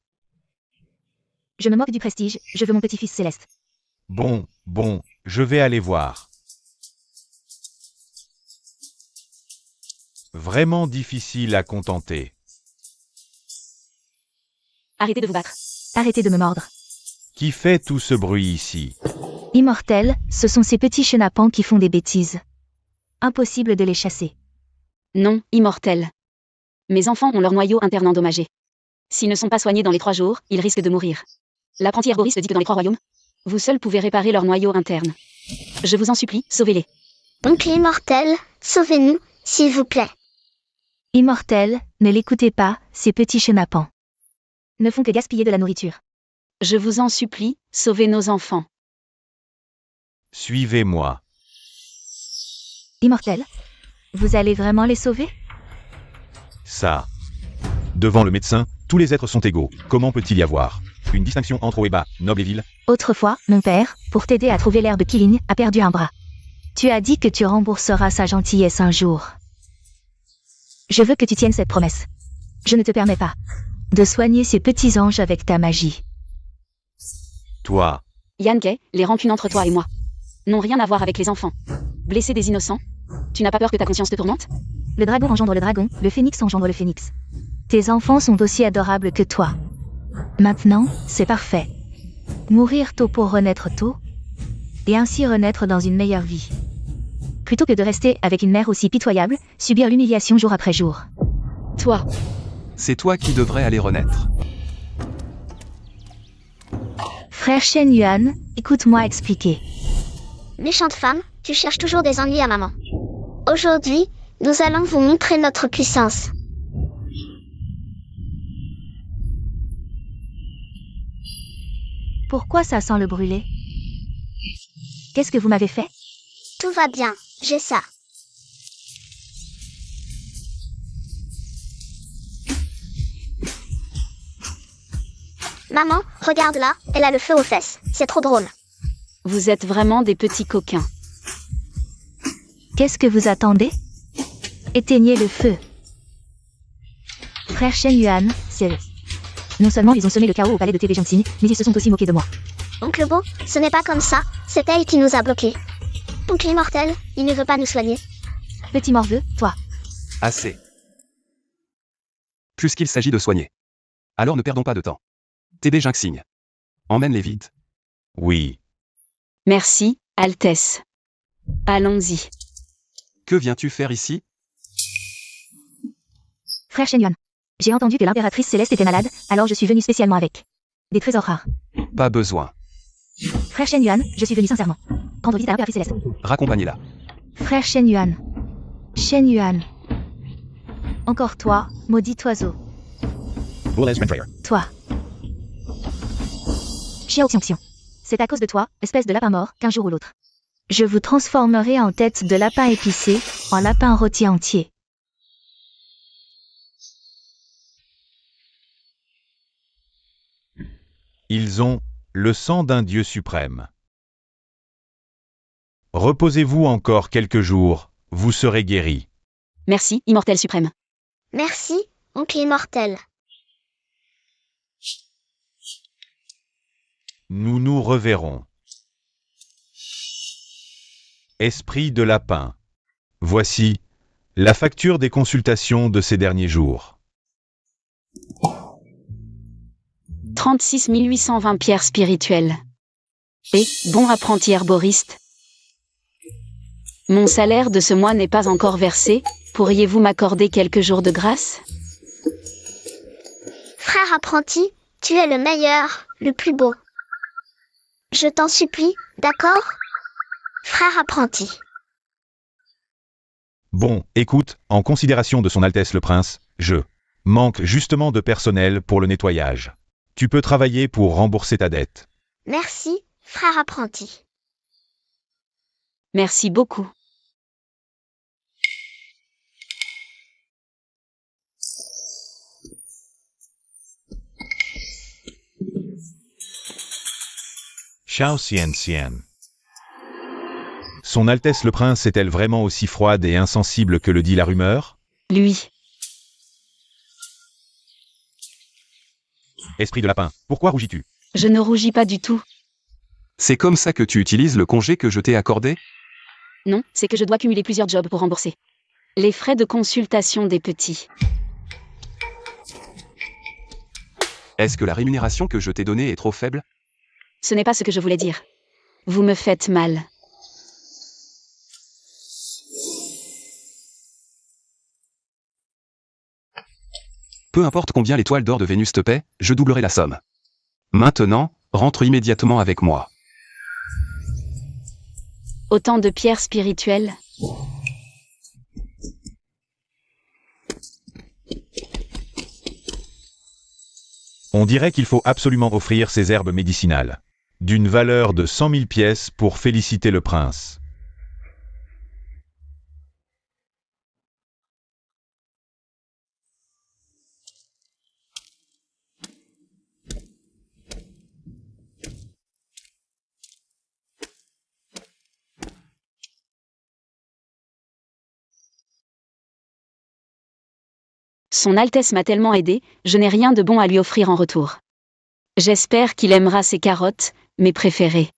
Je me moque du prestige, je veux mon petit-fils céleste. Bon, je vais aller voir. Vraiment difficile à contenter. Arrêtez de vous battre. Arrêtez de me mordre. Qui fait tout ce bruit ici? Immortels, ce sont ces petits chenapans qui font des bêtises. Impossible de les chasser. Non, immortel. Mes enfants ont leur noyau interne endommagé. S'ils ne sont pas soignés dans les 3 jours, ils risquent de mourir. L'apprenti herboriste dit que dans les 3 royaumes, vous seul pouvez réparer leur noyau interne. Je vous en supplie, sauvez-les. Oncle Immortel, sauvez-nous, s'il vous plaît. Immortel, ne l'écoutez pas, ces petits chenapans. Ne font que gaspiller de la nourriture. Je vous en supplie, sauvez nos enfants. Suivez-moi. Immortel, vous allez vraiment les sauver? Ça. Devant le médecin, tous les êtres sont égaux. Comment peut-il y avoir une distinction entre haut et bas, noble et vil? Autrefois, mon père, pour t'aider à trouver l'herbe Killing, a perdu un bras. Tu as dit que tu rembourseras sa gentillesse un jour. Je veux que tu tiennes cette promesse. Je ne te permets pas de soigner ces petits anges avec ta magie. Toi. Yankee, les rancunes entre toi et moi n'ont rien à voir avec les enfants. Blesser des innocents? Tu n'as pas peur que ta conscience te tourmente? Le dragon engendre le dragon, le phénix engendre le phénix. Tes enfants sont aussi adorables que toi. Maintenant, c'est parfait. Mourir tôt pour renaître tôt, et ainsi renaître dans une meilleure vie. Plutôt que de rester avec une mère aussi pitoyable, subir l'humiliation jour après jour. Toi, C'est toi qui devrais aller renaître. Frère Shen Yuan, écoute-moi expliquer. Méchante femme, tu cherches toujours des ennuis à maman. Aujourd'hui, nous allons vous montrer notre puissance. Pourquoi ça sent le brûlé? Qu'est-ce que vous m'avez fait? Tout va bien, j'ai ça. Maman, regarde là, elle a le feu aux fesses. C'est trop drôle. vous êtes vraiment des petits coquins. Qu'est-ce que vous attendez? Éteignez le feu. Frère Shen Yuan, c'est eux. Non seulement ils ont semé le chaos au palais de TV Jiangxing, mais ils se sont aussi moqués de moi. Oncle Beau, ce n'est pas comme ça, c'est elle qui nous a bloqués. Oncle Immortel, il ne veut pas nous soigner. Petit morveux, toi. Assez. Puisqu'il s'agit de soigner. Alors ne perdons pas de temps. TB Jiangxing. Emmène-les vite. Oui. Merci, Altesse. Allons-y. Que viens-tu faire ici? Frère Shen Yuan. J'ai entendu que l'impératrice céleste était malade, alors je suis venu spécialement avec des trésors rares. Pas besoin. Frère Shen Yuan, je suis venu sincèrement rendre visite à l'impératrice céleste. Raccompagnez-la. Frère Shen Yuan. Shen Yuan. Encore toi, maudit oiseau. Toi. Xiao Xiangxiang. C'est à cause de toi, espèce de lapin mort, qu'un jour ou l'autre, je vous transformerai en tête de lapin épicé, en lapin rôti entier. Ils ont le sang d'un Dieu suprême. Reposez-vous encore quelques jours, vous serez guéris. Merci, Immortel suprême. Merci, oncle Immortel. Nous nous reverrons. Esprit de lapin. Voici la facture des consultations de ces derniers jours. 36 820 pierres spirituelles. Et, bon apprenti herboriste. Mon salaire de ce mois n'est pas encore versé, pourriez-vous m'accorder quelques jours de grâce? Frère apprenti, tu es le meilleur, le plus beau. Je t'en supplie, d'accord? Frère apprenti. Bon, écoute, en considération de son Altesse le Prince, je manque justement de personnel pour le nettoyage. Tu peux travailler pour rembourser ta dette. Merci, frère apprenti. Merci beaucoup. Xiao Xian. Son Altesse le Prince est-elle vraiment aussi froide et insensible que le dit la rumeur? Lui. Esprit de lapin, pourquoi rougis-tu? Je ne rougis pas du tout. C'est comme ça que tu utilises le congé que je t'ai accordé? Non, c'est que je dois cumuler plusieurs jobs pour rembourser les frais de consultation des petits. Est-ce que la rémunération que je t'ai donnée est trop faible? Ce n'est pas ce que je voulais dire. Vous me faites mal. Peu importe combien l'étoile d'or de Vénus te paie, je doublerai la somme. Maintenant, rentre immédiatement avec moi. Autant de pierres spirituelles. On dirait qu'il faut absolument offrir ces herbes médicinales, d'une valeur de 100 000 pièces pour féliciter le prince. Son Altesse m'a tellement aidé, je n'ai rien de bon à lui offrir en retour. J'espère qu'il aimera ses carottes, mes préférées.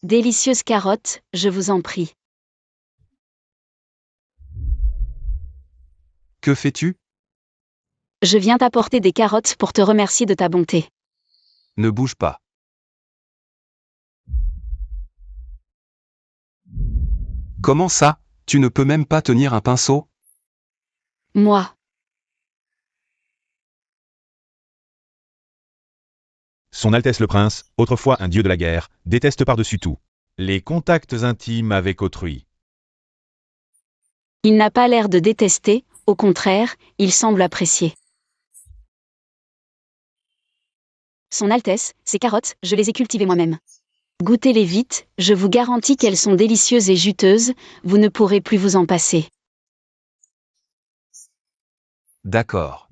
Délicieuses carottes, je vous en prie. Que fais-tu? Je viens t'apporter des carottes pour te remercier de ta bonté. Ne bouge pas. Comment ça, tu ne peux même pas tenir un pinceau? Moi, Son Altesse le Prince, autrefois un dieu de la guerre, déteste par-dessus tout les contacts intimes avec autrui. il n'a pas l'air de détester, au contraire, il semble apprécier. Son Altesse, ces carottes, je les ai cultivées moi-même. Goûtez-les vite, je vous garantis qu'elles sont délicieuses et juteuses, vous ne pourrez plus vous en passer. D'accord.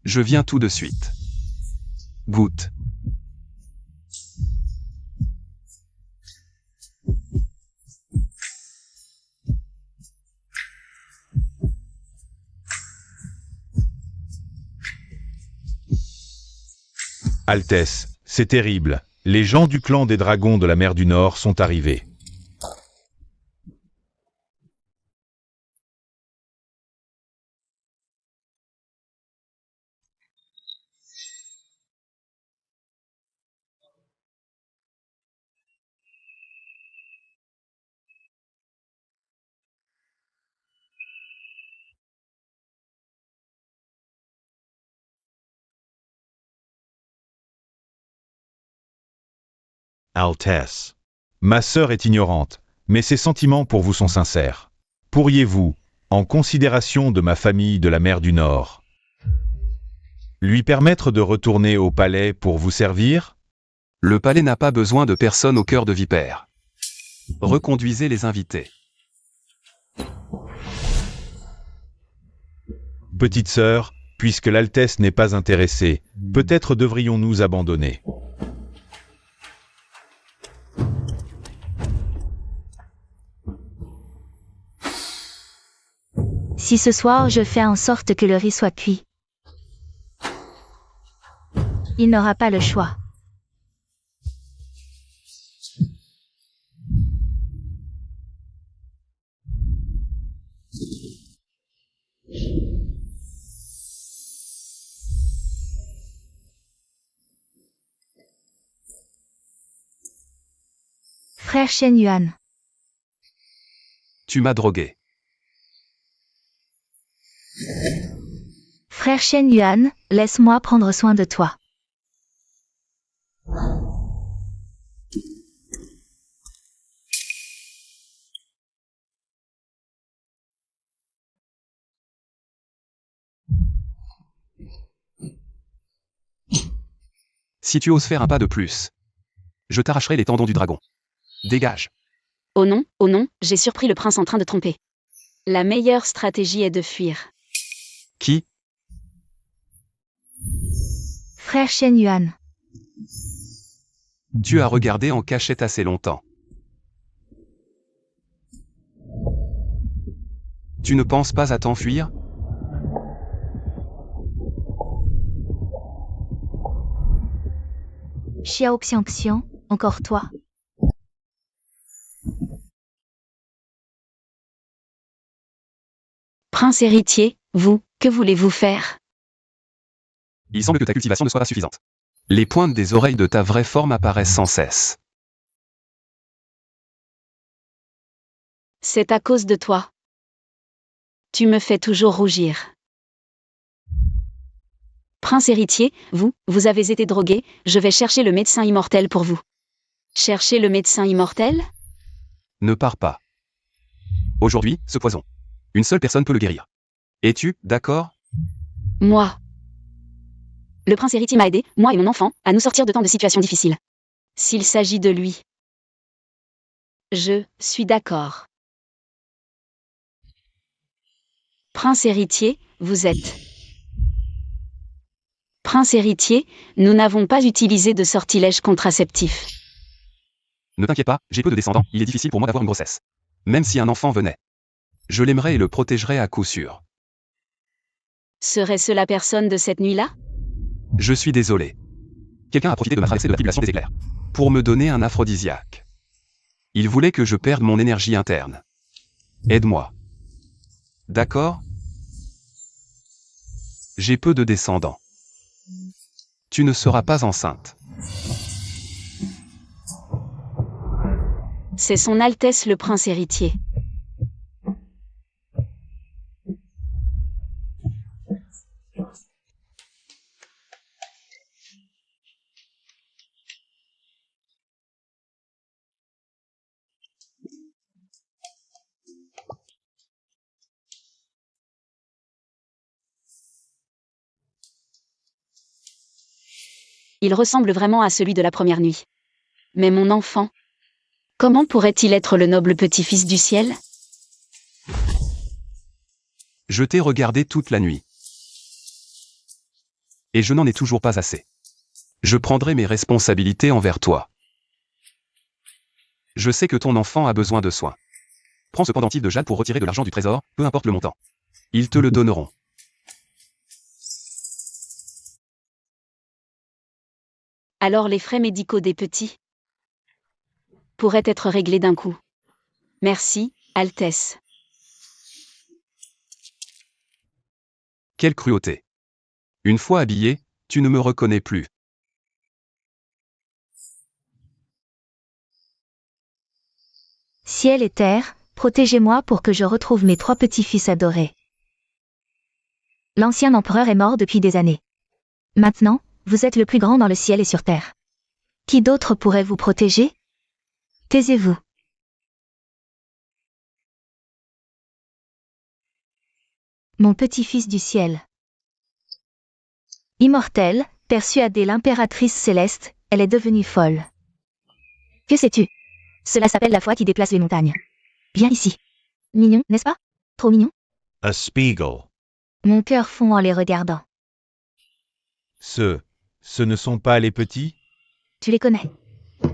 Je viens tout de suite. Goûte. Altesse, c'est terrible. Les gens du clan des dragons de la mer du Nord sont arrivés. Altesse. Ma sœur est ignorante, mais ses sentiments pour vous sont sincères. Pourriez-vous, en considération de ma famille de la mer du Nord, lui permettre de retourner au palais pour vous servir? Le palais n'a pas besoin de personne au cœur de vipère. Reconduisez les invités. Petite sœur, puisque l'Altesse n'est pas intéressée, peut-être devrions-nous abandonner. Si ce soir je fais en sorte que le riz soit cuit, il n'aura pas le choix. Frère Shen Yuan, Tu m'as drogué. frère Shen Yuan, laisse-moi prendre soin de toi. Si tu oses faire un pas de plus, je t'arracherai les tendons du dragon. Dégage. Oh non, j'ai surpris le prince en train de tromper. La meilleure stratégie est de fuir. Qui? Frère Shen Yuan, Tu as regardé en cachette assez longtemps. Tu ne penses pas à t'enfuir? Xiao Xiangxian, encore toi. Prince héritier, vous, que voulez-vous faire? Il semble que ta cultivation ne soit pas suffisante. Les pointes des oreilles de ta vraie forme apparaissent sans cesse. C'est à cause de toi. Tu me fais toujours rougir. Prince héritier, vous avez été drogué, je vais chercher le médecin immortel pour vous. Chercher le médecin immortel? Ne pars pas. Aujourd'hui, ce poison. Une seule personne peut le guérir. Es-tu d'accord? Moi. Le prince héritier m'a aidé, moi et mon enfant, à nous sortir de tant de situations difficiles. S'il s'agit de lui. Je suis d'accord. Prince héritier, vous êtes. Prince héritier, nous n'avons pas utilisé de sortilège contraceptif. Ne t'inquiète pas, j'ai peu de descendants, il est difficile pour moi d'avoir une grossesse. Même si un enfant venait. Je l'aimerais et le protégerais à coup sûr. Serait-ce la personne de cette nuit-là? Je suis désolé. Quelqu'un a profité de ma traversée de la tribulation des éclairs. Pour me donner un aphrodisiaque. Il voulait que je perde mon énergie interne. Aide-moi. D'accord? J'ai peu de descendants. Tu ne seras pas enceinte. C'est son Altesse le prince héritier. Il ressemble vraiment à celui de la première nuit. Mais mon enfant, comment pourrait-il être le noble petit-fils du ciel? Je t'ai regardé toute la nuit. Et je n'en ai toujours pas assez. Je prendrai mes responsabilités envers toi. Je sais que ton enfant a besoin de soins. Prends ce pendentif de jade pour retirer de l'argent du trésor, peu importe le montant. Ils te le donneront. Alors les frais médicaux des petits pourraient être réglés d'un coup. Merci, Altesse. Quelle cruauté. Une fois habillé, tu ne me reconnais plus. Ciel et terre, protégez-moi pour que je retrouve mes 3 petits-fils adorés. L'ancien empereur est mort depuis des années. Maintenant, vous êtes le plus grand dans le ciel et sur terre. Qui d'autre pourrait vous protéger? Taisez-vous. Mon petit-fils du ciel. Immortelle, persuadée l'impératrice céleste, elle est devenue folle. Que sais-tu? Cela s'appelle la foi qui déplace les montagnes. Viens ici. Mignon, n'est-ce pas? Trop mignon? A Spiegel. Mon cœur fond en les regardant. Ce ne sont pas les petits? Tu les connais?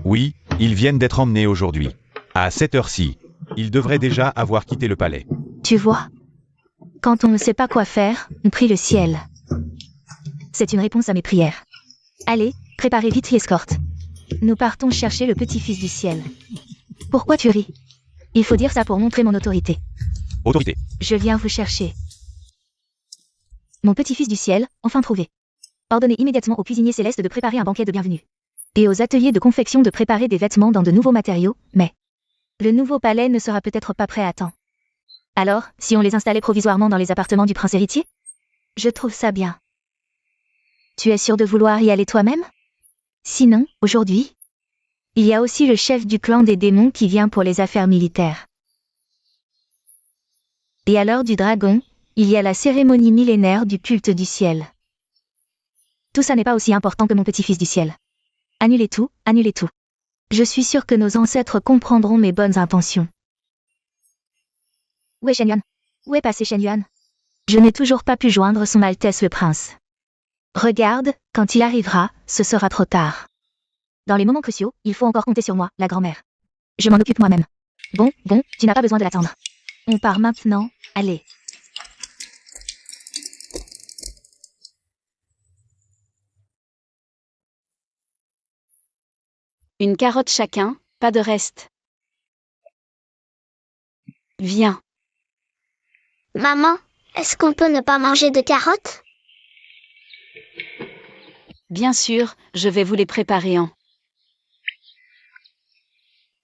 Oui, ils viennent d'être emmenés aujourd'hui. À cette heure-ci, ils devraient déjà avoir quitté le palais. Tu vois? Quand on ne sait pas quoi faire, on prie le ciel. C'est une réponse à mes prières. Allez, préparez vite l'escorte. Nous partons chercher le petit-fils du ciel. Pourquoi tu ris? Il faut dire ça pour montrer mon autorité. Autorité. Je viens vous chercher. Mon petit-fils du ciel, enfin trouvé. Ordonnez immédiatement au cuisinier céleste de préparer un banquet de bienvenue. Et aux ateliers de confection de préparer des vêtements dans de nouveaux matériaux, mais le nouveau palais ne sera peut-être pas prêt à temps. Alors, si on les installait provisoirement dans les appartements du prince héritier? Je trouve ça bien. Tu es sûr de vouloir y aller toi-même? Sinon, aujourd'hui, il y a aussi le chef du clan des démons qui vient pour les affaires militaires. Et à l'heure du dragon, il y a la cérémonie millénaire du culte du ciel. Tout ça n'est pas aussi important que mon petit-fils du ciel. Annulez tout, annulez tout. Je suis sûre que nos ancêtres comprendront mes bonnes intentions. Où est Shen Yuan? Où est passé Shen Yuan? Je n'ai toujours pas pu joindre son Altesse le Prince. Regarde, quand il arrivera, ce sera trop tard. Dans les moments cruciaux, il faut encore compter sur moi, la grand-mère. Je m'en occupe moi-même. Bon, tu n'as pas besoin de l'attendre. On part maintenant, allez. Une carotte chacun, pas de reste. Viens. Maman, Est-ce qu'on peut ne pas manger de carottes? Bien sûr, je vais vous les préparer en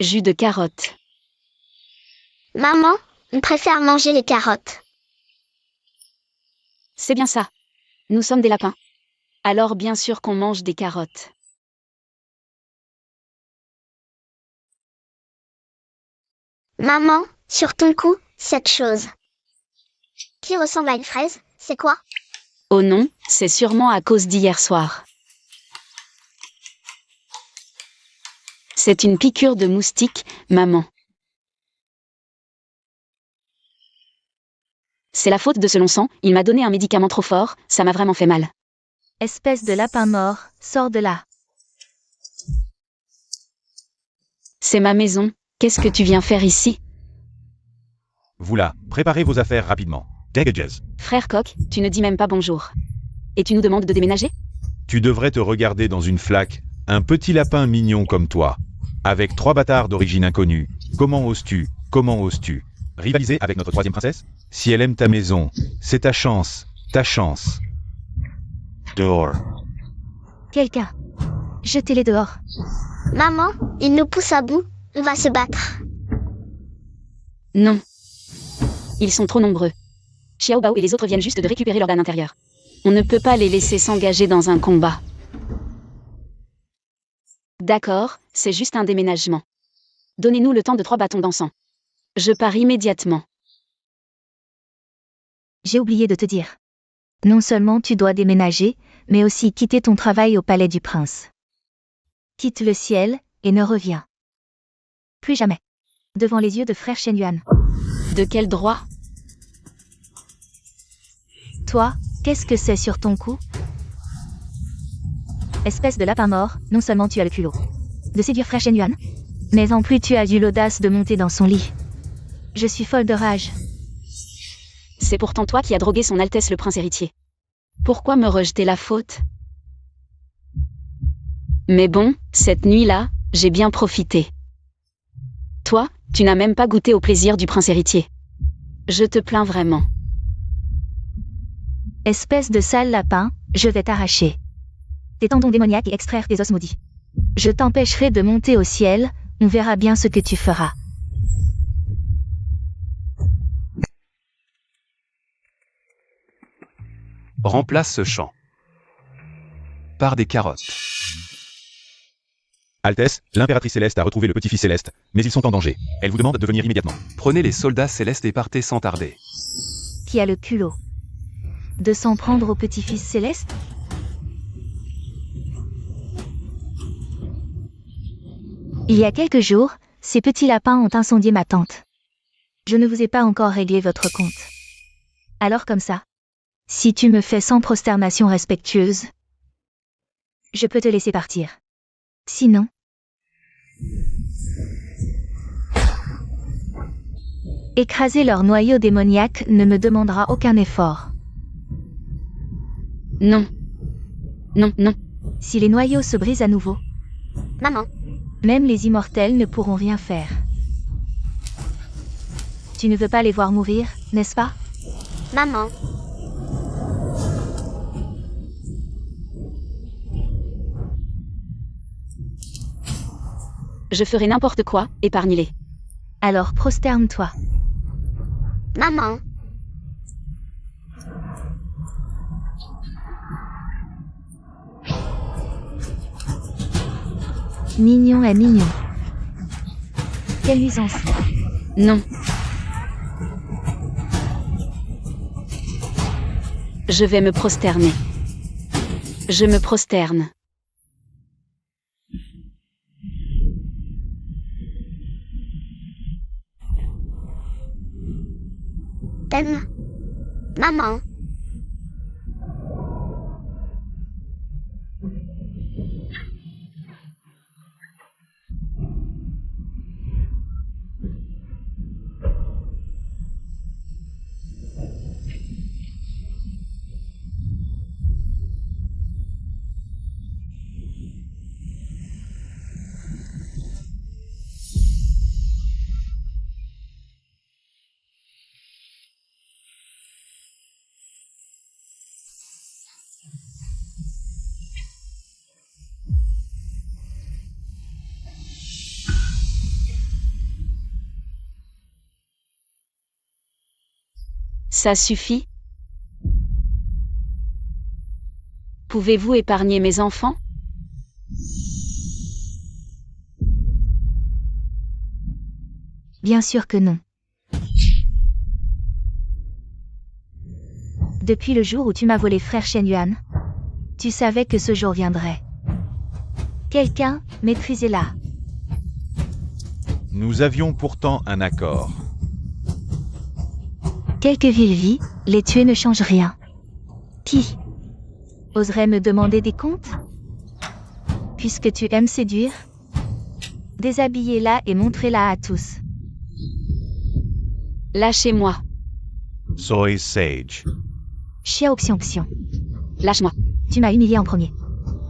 jus de carotte. Maman, on préfère manger les carottes. C'est bien ça. Nous sommes des lapins. Alors bien sûr qu'on mange des carottes. Maman, sur ton cou, cette chose qui ressemble à une fraise, c'est quoi? Oh non, c'est sûrement à cause d'hier soir. C'est une piqûre de moustique, maman. C'est la faute de ce long sang, il m'a donné un médicament trop fort, ça m'a vraiment fait mal. Espèce de lapin mort, sors de là. C'est ma maison, qu'est-ce que tu viens faire ici? Vous là, préparez vos affaires rapidement. Dagages. Frère Coq, tu ne dis même pas bonjour. Et tu nous demandes de déménager? Tu devrais te regarder dans une flaque, un petit lapin mignon comme toi. Avec 3 bâtards d'origine inconnue. Comment oses-tu? Comment oses-tu? Rivaliser avec notre 3e princesse? Si elle aime ta maison, c'est ta chance. Ta chance. Dehors. Quelqu'un. Jetez-les dehors. Maman, il nous pousse à bout, on va se battre. Non. Ils sont trop nombreux. Xiao Bao et les autres viennent juste de récupérer leur âne intérieur. On ne peut pas les laisser s'engager dans un combat. D'accord, c'est juste un déménagement. Donnez-nous le temps de 3 bâtons d'encens. Je pars immédiatement. J'ai oublié de te dire. Non seulement tu dois déménager, mais aussi quitter ton travail au palais du prince. Quitte le ciel, et ne reviens plus jamais. Devant les yeux de frère Shen Yuan. De quel droit? Toi, qu'est-ce que c'est sur ton cou? Espèce de lapin mort, non seulement tu as le culot de séduire frère Shen Yuan, mais en plus tu as eu l'audace de monter dans son lit. Je suis folle de rage. C'est pourtant toi qui as drogué son Altesse le prince héritier. Pourquoi me rejeter la faute? Mais bon, cette nuit-là, j'ai bien profité. Toi, tu n'as même pas goûté au plaisir du prince héritier. Je te plains vraiment. Espèce de sale lapin, je vais t'arracher tes tendons démoniaques et extraire tes os maudits. Je t'empêcherai de monter au ciel, on verra bien ce que tu feras. Remplace ce chant par des carottes. Altesse, l'impératrice céleste a retrouvé le petit-fils céleste, mais ils sont en danger. Elle vous demande de venir immédiatement. Prenez les soldats célestes et partez sans tarder. Qui a le culot de s'en prendre au petit-fils céleste? Il y a quelques jours, ces petits lapins ont incendié ma tente. Je ne vous ai pas encore réglé votre compte. Alors comme ça, si tu me fais sans prosternation respectueuse, je peux te laisser partir. Sinon... Écraser leur noyau démoniaque ne me demandera aucun effort. Non. Non, non. Si les noyaux se brisent à nouveau, Maman, même les immortels ne pourront rien faire. Tu ne veux pas les voir mourir, n'est-ce pas? maman, Je ferai n'importe quoi, épargne-les. Alors prosterne-toi. maman, Mignon est mignon. Quelle nuisance. Non. Je vais me prosterner. Je me prosterne. t'aime. Maman, Ça suffit? Pouvez-vous épargner mes enfants? Bien sûr que non. Depuis le jour où tu m'as volé frère Shen Yuan, tu savais que ce jour viendrait. Quelqu'un, maîtrisez-la. Nous avions pourtant un accord. Quelque vie, les tuer ne change rien. Qui oserait me demander des comptes? Puisque tu aimes séduire, déshabillez-la et montrez-la à tous. Lâchez-moi. Soy sage. Xiao Xiang Xiang. Lâche-moi. Tu m'as humilié en premier.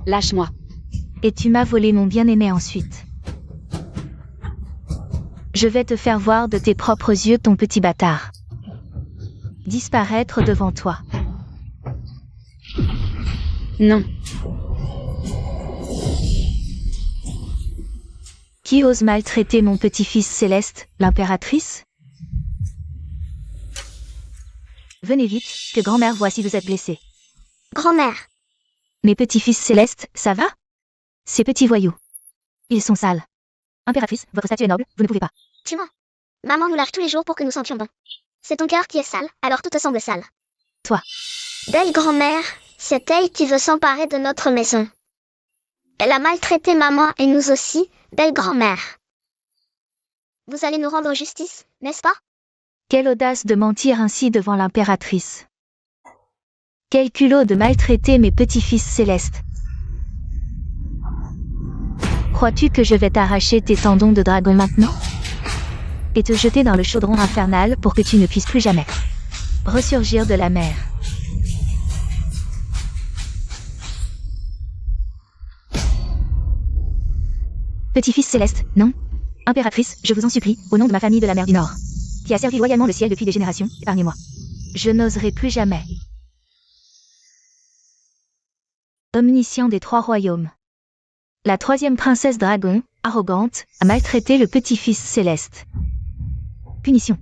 Lâche-moi. Et tu m'as volé mon bien-aimé ensuite. Je vais te faire voir de tes propres yeux ton petit bâtard. Disparaître devant toi. Non. Qui ose maltraiter mon petit-fils Céleste, l'impératrice? Venez vite, que grand-mère voit si vous êtes blessé. Grand-mère. Mes petits-fils Céleste, ça va? Ces petits voyous. Ils sont sales. Impératrice, votre statut est noble, vous ne pouvez pas. Tu mens. Maman nous lave tous les jours pour que nous sentions bon. C'est ton cœur qui est sale, alors tout te semble sale. Toi. Belle grand-mère, c'est elle qui veut s'emparer de notre maison. Elle a maltraité maman et nous aussi, belle grand-mère. Vous allez nous rendre justice, n'est-ce pas? Quelle audace de mentir ainsi devant l'impératrice. Quel culot de maltraiter mes petits-fils Célestes. Crois-tu que je vais t'arracher tes tendons de dragon maintenant? Et te jeter dans le chaudron infernal pour que tu ne puisses plus jamais ressurgir de la mer. Petit-fils Céleste, non? Impératrice, je vous en supplie, au nom de ma famille de la mer du Nord, qui a servi loyalement le ciel depuis des générations, épargnez-moi. Je n'oserai plus jamais. Omniscient des trois royaumes. La troisième princesse dragon, arrogante, a maltraité le petit-fils Céleste. Punition.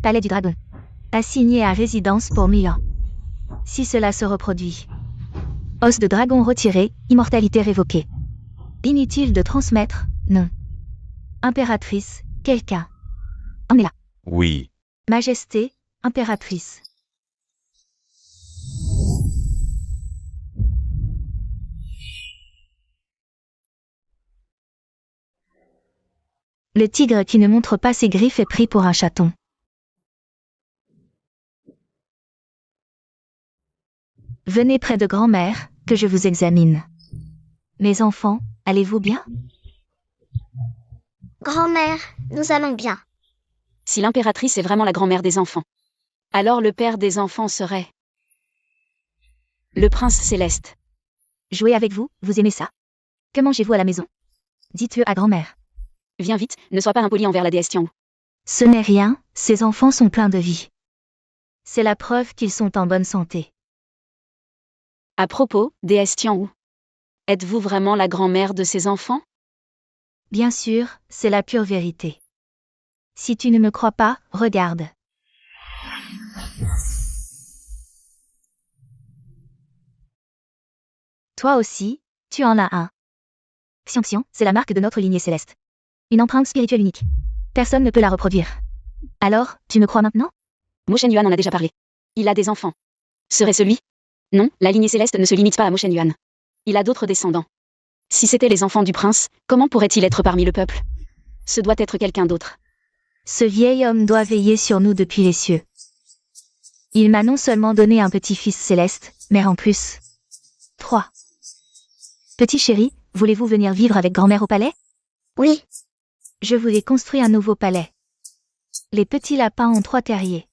Palais du dragon. Assigné à résidence pour 1000 ans. Si cela se reproduit. Os de dragon retiré, immortalité révoquée. Inutile de transmettre, non. Impératrice, quelqu'un. Emmenez-la. Oui. Majesté, impératrice. Le tigre qui ne montre pas ses griffes est pris pour un chaton. Venez près de grand-mère, que je vous examine. Mes enfants, allez-vous bien? Grand-mère, nous allons bien. Si l'impératrice est vraiment la grand-mère des enfants, alors le père des enfants serait le prince Céleste. Jouer avec vous, vous aimez ça? Que mangez-vous à la maison? Dites-le à grand-mère. Viens vite, ne sois pas impoli envers la déesse Tian. Ce n'est rien, ces enfants sont pleins de vie. C'est la preuve qu'ils sont en bonne santé. À propos, déesse Tian, êtes-vous vraiment la grand-mère de ces enfants? Bien sûr, c'est la pure vérité. Si tu ne me crois pas, regarde. Toi aussi, tu en as un. Xiang Xiang, c'est la marque de notre lignée céleste. Une empreinte spirituelle unique. Personne ne peut la reproduire. Alors, tu me crois maintenant? Mo Shen-yuan en a déjà parlé. Il a des enfants. Serait-ce lui? Non, la lignée céleste ne se limite pas à Mo Shen-yuan. Il a d'autres descendants. Si c'étaient les enfants du prince, comment pourrait-il être parmi le peuple? Ce doit être quelqu'un d'autre. Ce vieil homme doit veiller sur nous depuis les cieux. Il m'a non seulement donné un petit-fils céleste, mais en plus 3. Petit chéri, voulez-vous venir vivre avec grand-mère au palais? Oui. Je vous ai construit un nouveau palais. Les petits lapins ont 3 terriers.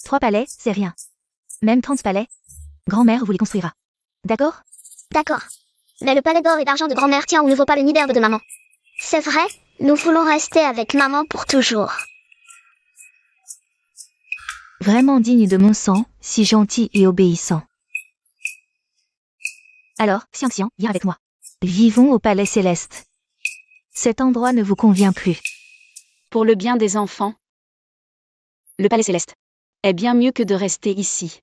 3 palais, c'est rien. Même 30 palais. Grand-mère vous les construira. D'accord? D'accord. Mais le palais d'or et d'argent de grand-mère tient ou ne vaut pas le nid d'herbe de maman. C'est vrai, nous voulons rester avec maman pour toujours. Vraiment digne de mon sang, si gentil et obéissant. Alors, Xiang Xiang, viens avec moi. Vivons au palais céleste. Cet endroit ne vous convient plus. Pour le bien des enfants. Le palais céleste. est bien mieux que de rester ici.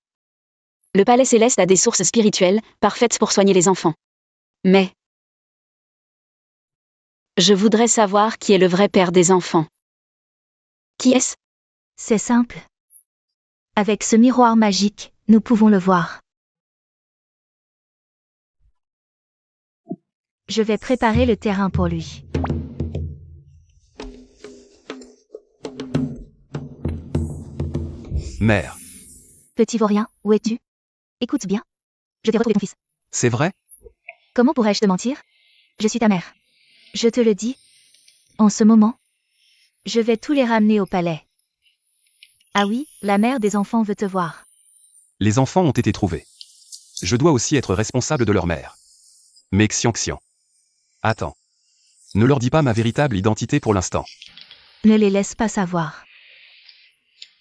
Le palais céleste a des sources spirituelles, parfaites pour soigner les enfants. Mais je voudrais savoir qui est le vrai père des enfants. Qui est-ce? C'est simple. Avec ce miroir magique, nous pouvons le voir. Je vais préparer le terrain pour lui. Mère. Petit vaurien, où es-tu? Écoute bien. Je vais retrouver ton fils. C'est vrai? Comment pourrais-je te mentir? Je suis ta mère. Je te le dis. En ce moment, je vais tous les ramener au palais. Ah oui, la mère des enfants veut te voir. Les enfants ont été trouvés. Je dois aussi être responsable de leur mère. Mais Xian. Attends. Ne leur dis pas ma véritable identité pour l'instant. Ne les laisse pas savoir.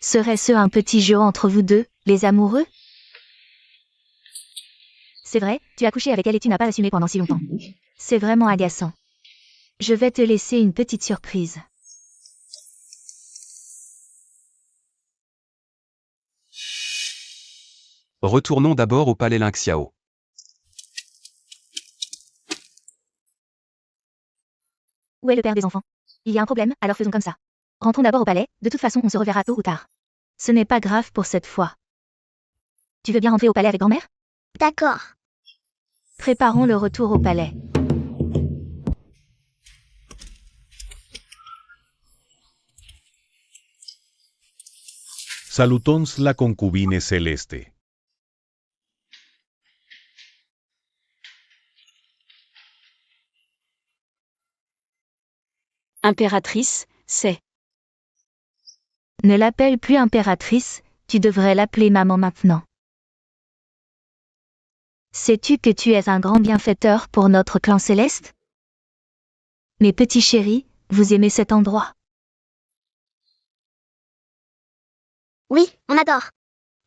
Serait-ce un petit jeu entre vous deux, les amoureux? C'est vrai, tu as couché avec elle et tu n'as pas assumé pendant si longtemps. C'est vraiment agaçant. Je vais te laisser une petite surprise. Retournons d'abord au palais Lingxiao. Où est le père des enfants? Il y a un problème, alors faisons comme ça. Rentrons d'abord au palais, de toute façon on se reverra tôt ou tard. Ce n'est pas grave pour cette fois. Tu veux bien rentrer au palais avec grand-mère? D'accord. Préparons le retour au palais. Salutons la concubine celeste. Impératrice, c'est. Ne l'appelle plus impératrice, tu devrais l'appeler maman maintenant. Sais-tu que tu es un grand bienfaiteur pour notre clan céleste? Mes petits chéris, vous aimez cet endroit? Oui, on adore.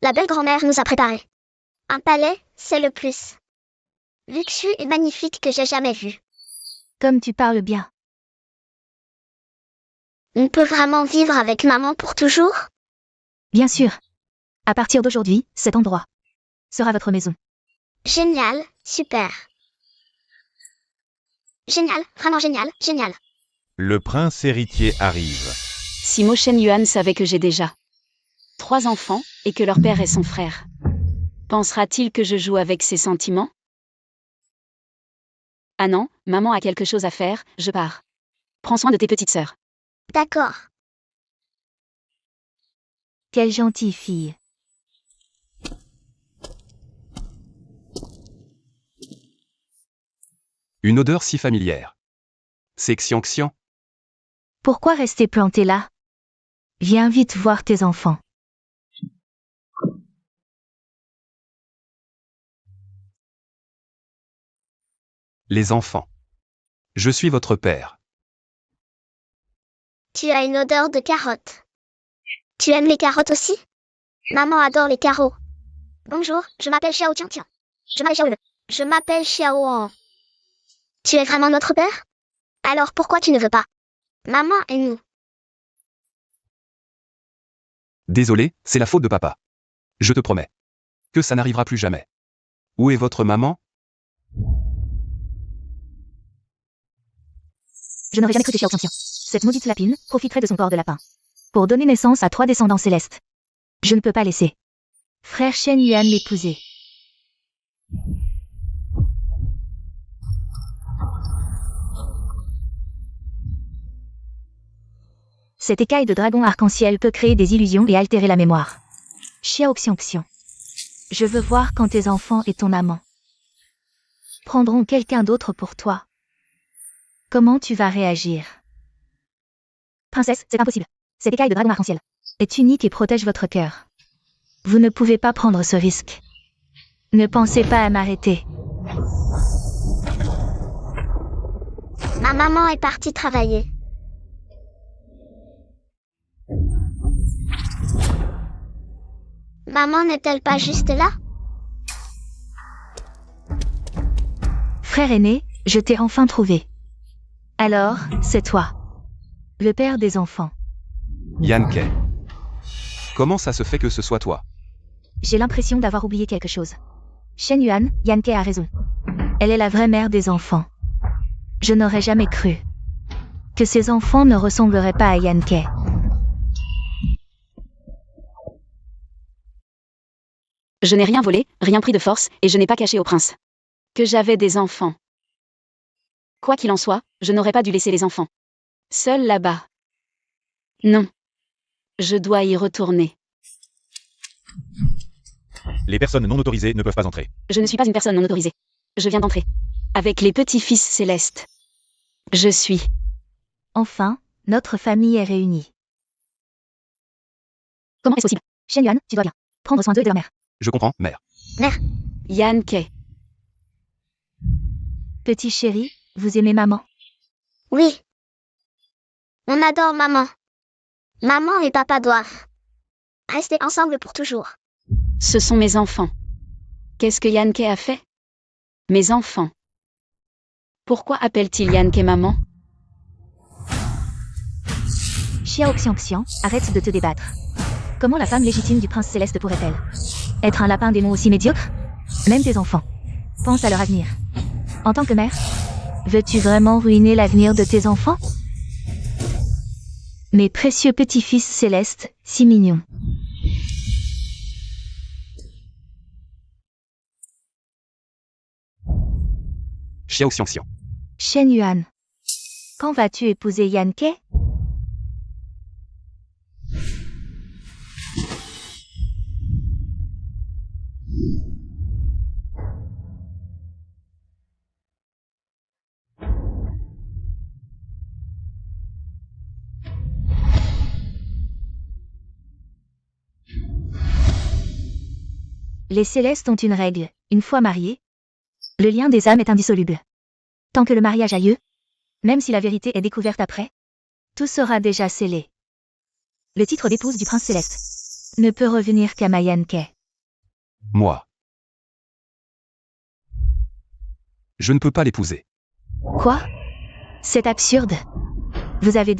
La belle grand-mère nous a préparé. Un palais, c'est le plus luxueux et magnifique que j'ai jamais vu. Comme tu parles bien. On peut vraiment vivre avec maman pour toujours? Bien sûr. À partir d'aujourd'hui, cet endroit sera votre maison. Génial, super. Génial, vraiment génial, génial. Le prince héritier arrive. Si Mo Shen Yuan savait que j'ai déjà 3 enfants, et que leur père est son frère, pensera-t-il que je joue avec ses sentiments? Ah non, maman a quelque chose à faire, je pars. Prends soin de tes petites sœurs. D'accord. Quelle gentille fille. Une odeur si familière. C'est Xian. Pourquoi rester planté là? Viens vite voir tes enfants. Les enfants. Je suis votre père. Tu as une odeur de carotte. Tu aimes les carottes aussi? Maman adore les carreaux. Bonjour, je m'appelle Xiao Tian. Je m'appelle Xiao. Tu es vraiment notre père? Alors pourquoi tu ne veux pas? Maman et nous. Désolé, c'est la faute de papa. Je te promets que ça n'arrivera plus jamais. Où est votre maman? Je n'aurais jamais cru que Xiao Tian. Cette maudite lapine profiterait de son corps de lapin pour donner naissance à 3 descendants célestes. Je ne peux pas laisser frère Shen Yuan l'épouser. Cette écaille de dragon arc-en-ciel peut créer des illusions et altérer la mémoire. Xiao Xian. Je veux voir quand tes enfants et ton amant prendront quelqu'un d'autre pour toi. Comment tu vas réagir? Princesse, c'est impossible. Cette écaille de dragon arc-en-ciel est unique et protège votre cœur. Vous ne pouvez pas prendre ce risque. Ne pensez pas à m'arrêter. Ma maman est partie travailler. Maman n'est-elle pas juste là? Frère aîné, je t'ai enfin trouvé. Alors, c'est toi. Le père des enfants. Yan Ke. Comment ça se fait que ce soit toi? J'ai l'impression d'avoir oublié quelque chose. Shen Yuan, Yanke a raison. Elle est la vraie mère des enfants. Je n'aurais jamais cru que ces enfants ne ressembleraient pas à Yanke. Je n'ai rien volé, rien pris de force, et je n'ai pas caché au prince que j'avais des enfants. Quoi qu'il en soit, je n'aurais pas dû laisser les enfants seuls là-bas. Non. Je dois y retourner. Les personnes non autorisées ne peuvent pas entrer. Je ne suis pas une personne non autorisée. Je viens d'entrer. Avec les petits-fils célestes. Je suis. Enfin, notre famille est réunie. Comment est-ce possible? Shen Yuan, tu dois bien prendre soin d'eux et de leur mère. Je comprends, mère. Yanke. Petit chéri, vous aimez maman? Oui. On adore maman. Maman et papa doivent rester ensemble pour toujours. Ce sont mes enfants. Qu'est-ce que Yanke a fait? Mes enfants. Pourquoi appelle-t-il Yanke maman? Xiao Xiangxiang, arrête de te débattre. Comment la femme légitime du prince céleste pourrait-elle être un lapin démon aussi médiocre? Même tes enfants. Pense à leur avenir. En tant que mère, veux-tu vraiment ruiner l'avenir de tes enfants? Mes précieux petits-fils célestes, si mignons. Xiao Xiangxiang. Shen Yuan. Quand vas-tu épouser Yanke? Les célestes ont une règle. Une fois mariés, le lien des âmes est indissoluble. Tant que le mariage a lieu, même si la vérité est découverte après, tout sera déjà scellé. Le titre d'épouse du prince céleste ne peut revenir qu'à ma Yanke. Moi. Je ne peux pas l'épouser. Quoi? C'est absurde. Vous avez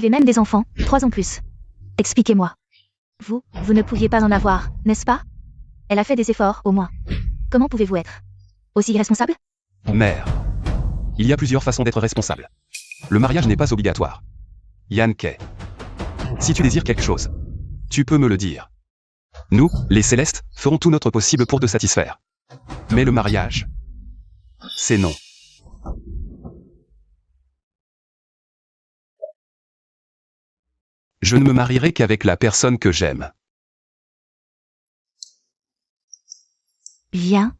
même des enfants, 3 ans plus. Expliquez-moi. Vous ne pouviez pas en avoir, n'est-ce pas? Elle a fait des efforts, au moins. Comment pouvez-vous être aussi irresponsable? Mère. Il y a plusieurs façons d'être responsable. Le mariage n'est pas obligatoire. Yanke. Si tu désires quelque chose, tu peux me le dire. Nous, les célestes, ferons tout notre possible pour te satisfaire. Mais le mariage, c'est non. Je ne me marierai qu'avec la personne que j'aime. Viens.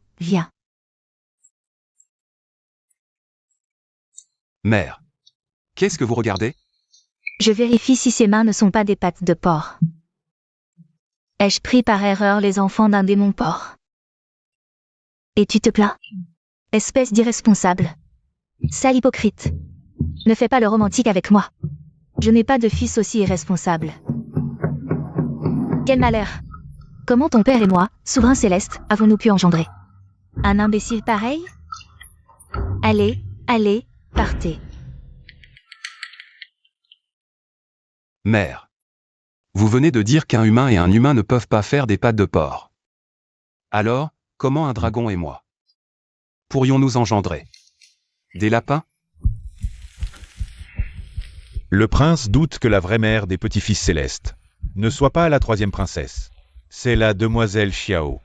Mère. Qu'est-ce que vous regardez? Je vérifie si ces mains ne sont pas des pattes de porc. Ai-je pris par erreur les enfants d'un démon porc? Et tu te plains? Espèce d'irresponsable. Sale hypocrite. Ne fais pas le romantique avec moi. Je n'ai pas de fils aussi irresponsable. Quel malheur! Comment ton père et moi, souverain céleste, avons-nous pu engendrer un imbécile pareil? Allez, partez. Mère. Vous venez de dire qu'un humain et un humain ne peuvent pas faire des pattes de porc. Alors, comment un dragon et moi pourrions-nous engendrer des lapins? Le prince doute que la vraie mère des petits-fils célestes ne soit pas la 3e princesse. C'est la demoiselle Xiao.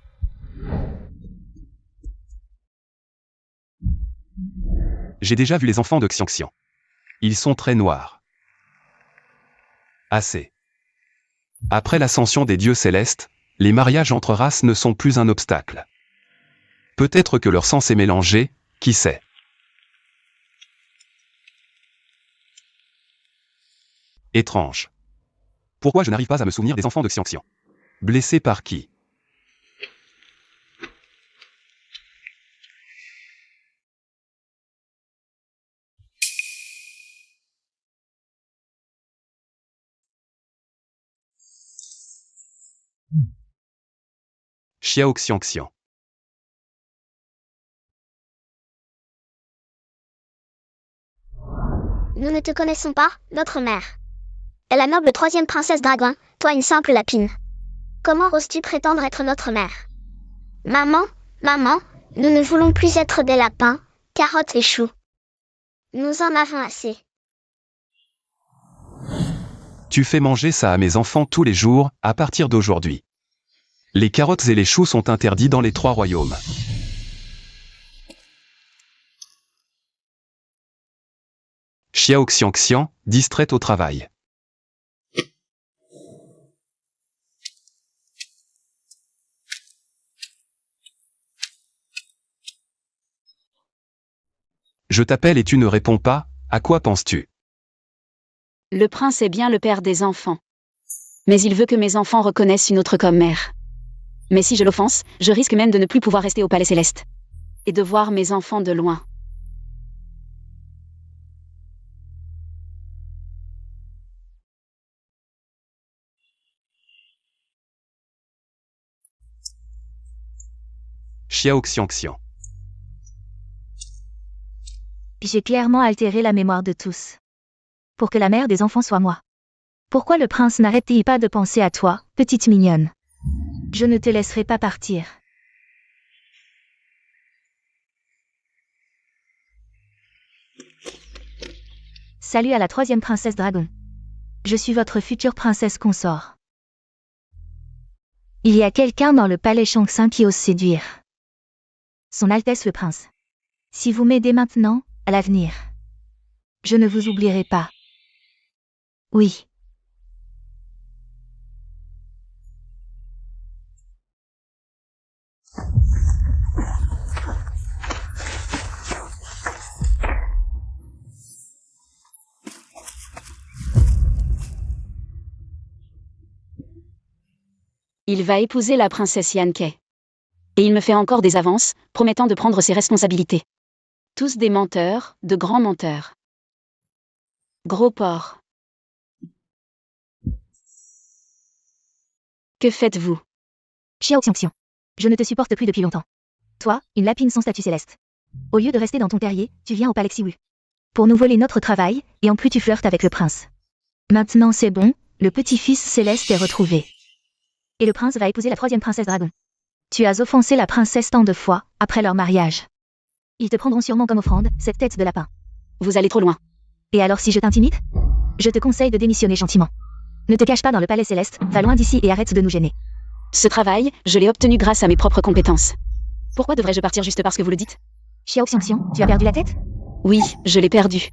J'ai déjà vu les enfants de Xiangxiang. Ils sont très noirs. Assez. Après l'ascension des dieux célestes, les mariages entre races ne sont plus un obstacle. Peut-être que leur sang s'est mélangé, qui sait. Étrange. Pourquoi je n'arrive pas à me souvenir des enfants de Xiangxiang? Blessés par qui? Xiao Xiangxiang. Nous ne te connaissons pas, notre mère. Est la noble 3e princesse dragon, toi une simple lapine. Comment oses-tu prétendre être notre mère? Maman, maman, nous ne voulons plus être des lapins, carottes et choux. Nous en avons assez. Tu fais manger ça à mes enfants tous les jours, à partir d'aujourd'hui. Les carottes et les choux sont interdits dans les 3 royaumes. Xiao Xiang, distraite au travail. Je t'appelle et tu ne réponds pas, à quoi penses-tu? Le prince est bien le père des enfants. Mais il veut que mes enfants reconnaissent une autre comme mère. Mais si je l'offense, je risque même de ne plus pouvoir rester au palais céleste. Et de voir mes enfants de loin. Xiao Xiang. J'ai clairement altéré la mémoire de tous. Pour que la mère des enfants soit moi. Pourquoi le prince n'arrête-t-il pas de penser à toi, petite mignonne? Je ne te laisserai pas partir. Salut à la 3e princesse dragon. Je suis votre future princesse consort. Il y a quelqu'un dans le palais Shang-Tsung qui ose séduire. Son Altesse le prince. Si vous m'aidez maintenant, à l'avenir, je ne vous oublierai pas. Oui. Il va épouser la princesse Yanke. Et il me fait encore des avances, promettant de prendre ses responsabilités. Tous des menteurs, de grands menteurs. Gros porc. Que faites-vous? Xiao Xiang. Je ne te supporte plus depuis longtemps. Toi, une lapine sans statut céleste. Au lieu de rester dans ton terrier, tu viens au palais Xiwu. Pour nous voler notre travail, et en plus tu flirtes avec le prince. Maintenant c'est bon, le petit-fils céleste est retrouvé. Et le prince va épouser la 3e princesse dragon. Tu as offensé la princesse tant de fois, après leur mariage. Ils te prendront sûrement comme offrande, cette tête de lapin. Vous allez trop loin. Et alors si je t'intimide? Je te conseille de démissionner gentiment. Ne te cache pas dans le palais céleste, va loin d'ici et arrête de nous gêner. Ce travail, je l'ai obtenu grâce à mes propres compétences. Pourquoi devrais-je partir juste parce que vous le dites? Xiao Xiang, tu as perdu la tête? Oui, je l'ai perdu.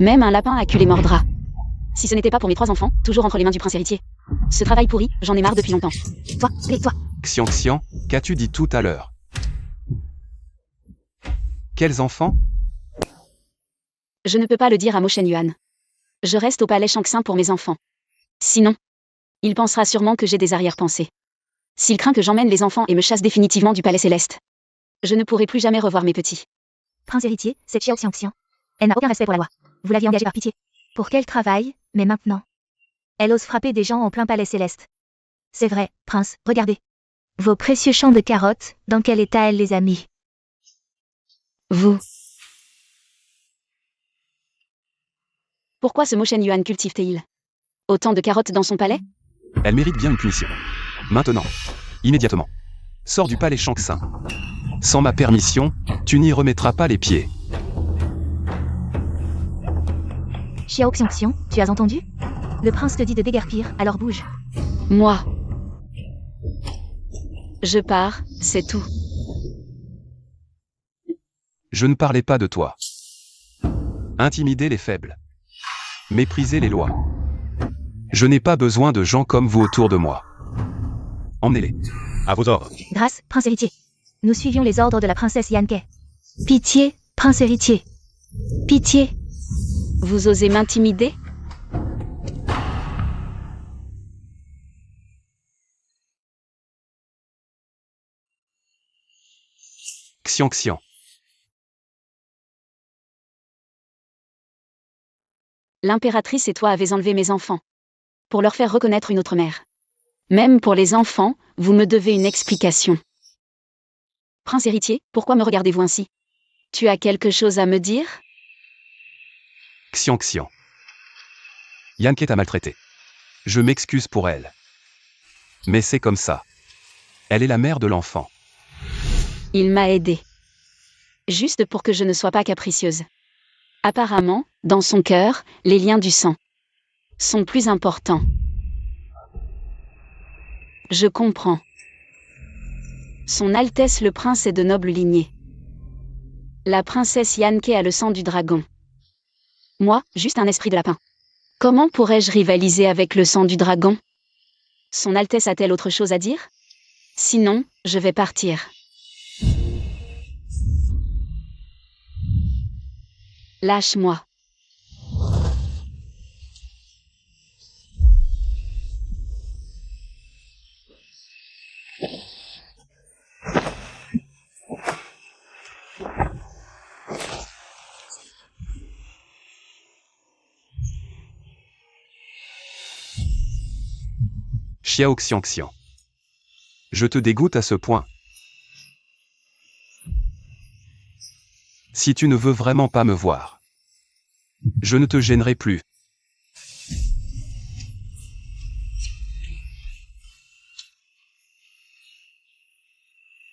Même un lapin à cul les mordra. Si ce n'était pas pour mes 3 enfants, toujours entre les mains du prince héritier. Ce travail pourri, j'en ai marre depuis longtemps. Toi, toi. Xiang, qu'as-tu dit tout à l'heure? Quels enfants? Je ne peux pas le dire à Mo Shenyuan. Je reste au palais Shang-Tsung pour mes enfants. Sinon, il pensera sûrement que j'ai des arrière-pensées. S'il craint que j'emmène les enfants et me chasse définitivement du palais céleste, je ne pourrai plus jamais revoir mes petits. Prince héritier, c'est Xiao Xiang. Elle n'a aucun respect pour la loi. Vous l'aviez engagée par pitié. Pour quel travail, mais maintenant? Elle ose frapper des gens en plein palais céleste. C'est vrai, prince, regardez. Vos précieux champs de carottes, dans quel état elle les a mis? Vous. Pourquoi ce Mo Shenyuan cultive-t-il autant de carottes dans son palais? Elle mérite bien une punition. Maintenant. Immédiatement. Sors du palais Shang-Tsung. Sans ma permission, tu n'y remettras pas les pieds. Xiao Xiang, tu as entendu? Le prince te dit de déguerpir, alors bouge. Moi. Je pars, c'est tout. Je ne parlais pas de toi. Intimider les faibles. Mépriser les lois. Je n'ai pas besoin de gens comme vous autour de moi. Emmenez-les. À vos ordres. Grâce, prince héritier. Nous suivions les ordres de la princesse Yanke. Pitié, prince héritier. Pitié. Vous osez m'intimider? Xiang. L'impératrice et toi avez enlevé mes enfants. Pour leur faire reconnaître une autre mère. Même pour les enfants, vous me devez une explication. Prince héritier, pourquoi me regardez-vous ainsi? Tu as quelque chose à me dire? Xiang. Yanke t'a maltraité. Je m'excuse pour elle. Mais c'est comme ça. Elle est la mère de l'enfant. Il m'a aidée. Juste pour que je ne sois pas capricieuse. Apparemment, dans son cœur, les liens du sang sont plus importants. Je comprends. Son Altesse le Prince est de noble lignée. La princesse Yanke a le sang du dragon. Moi, juste un esprit de lapin. Comment pourrais-je rivaliser avec le sang du dragon? Son Altesse a-t-elle autre chose à dire? Sinon, je vais partir. Lâche-moi. Xiaoxiangxian. Je te dégoûte à ce point. Si tu ne veux vraiment pas me voir, je ne te gênerai plus.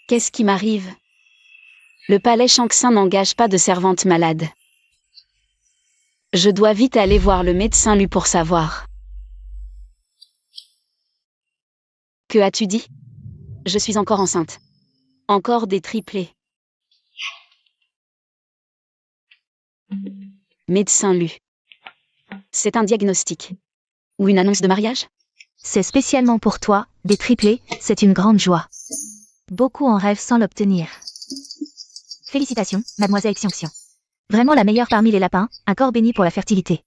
Qu'est-ce qui m'arrive? Le palais Shangxin n'engage pas de servante malade. Je dois vite aller voir le médecin Lu pour savoir. Que as-tu dit? Je suis encore enceinte. Encore des triplés. Médecin Lu. C'est un diagnostic. Ou une annonce de mariage? C'est spécialement pour toi, des triplés, c'est une grande joie. Beaucoup en rêvent sans l'obtenir. Félicitations, mademoiselle Xiangxian. Vraiment la meilleure parmi les lapins, un corps béni pour la fertilité.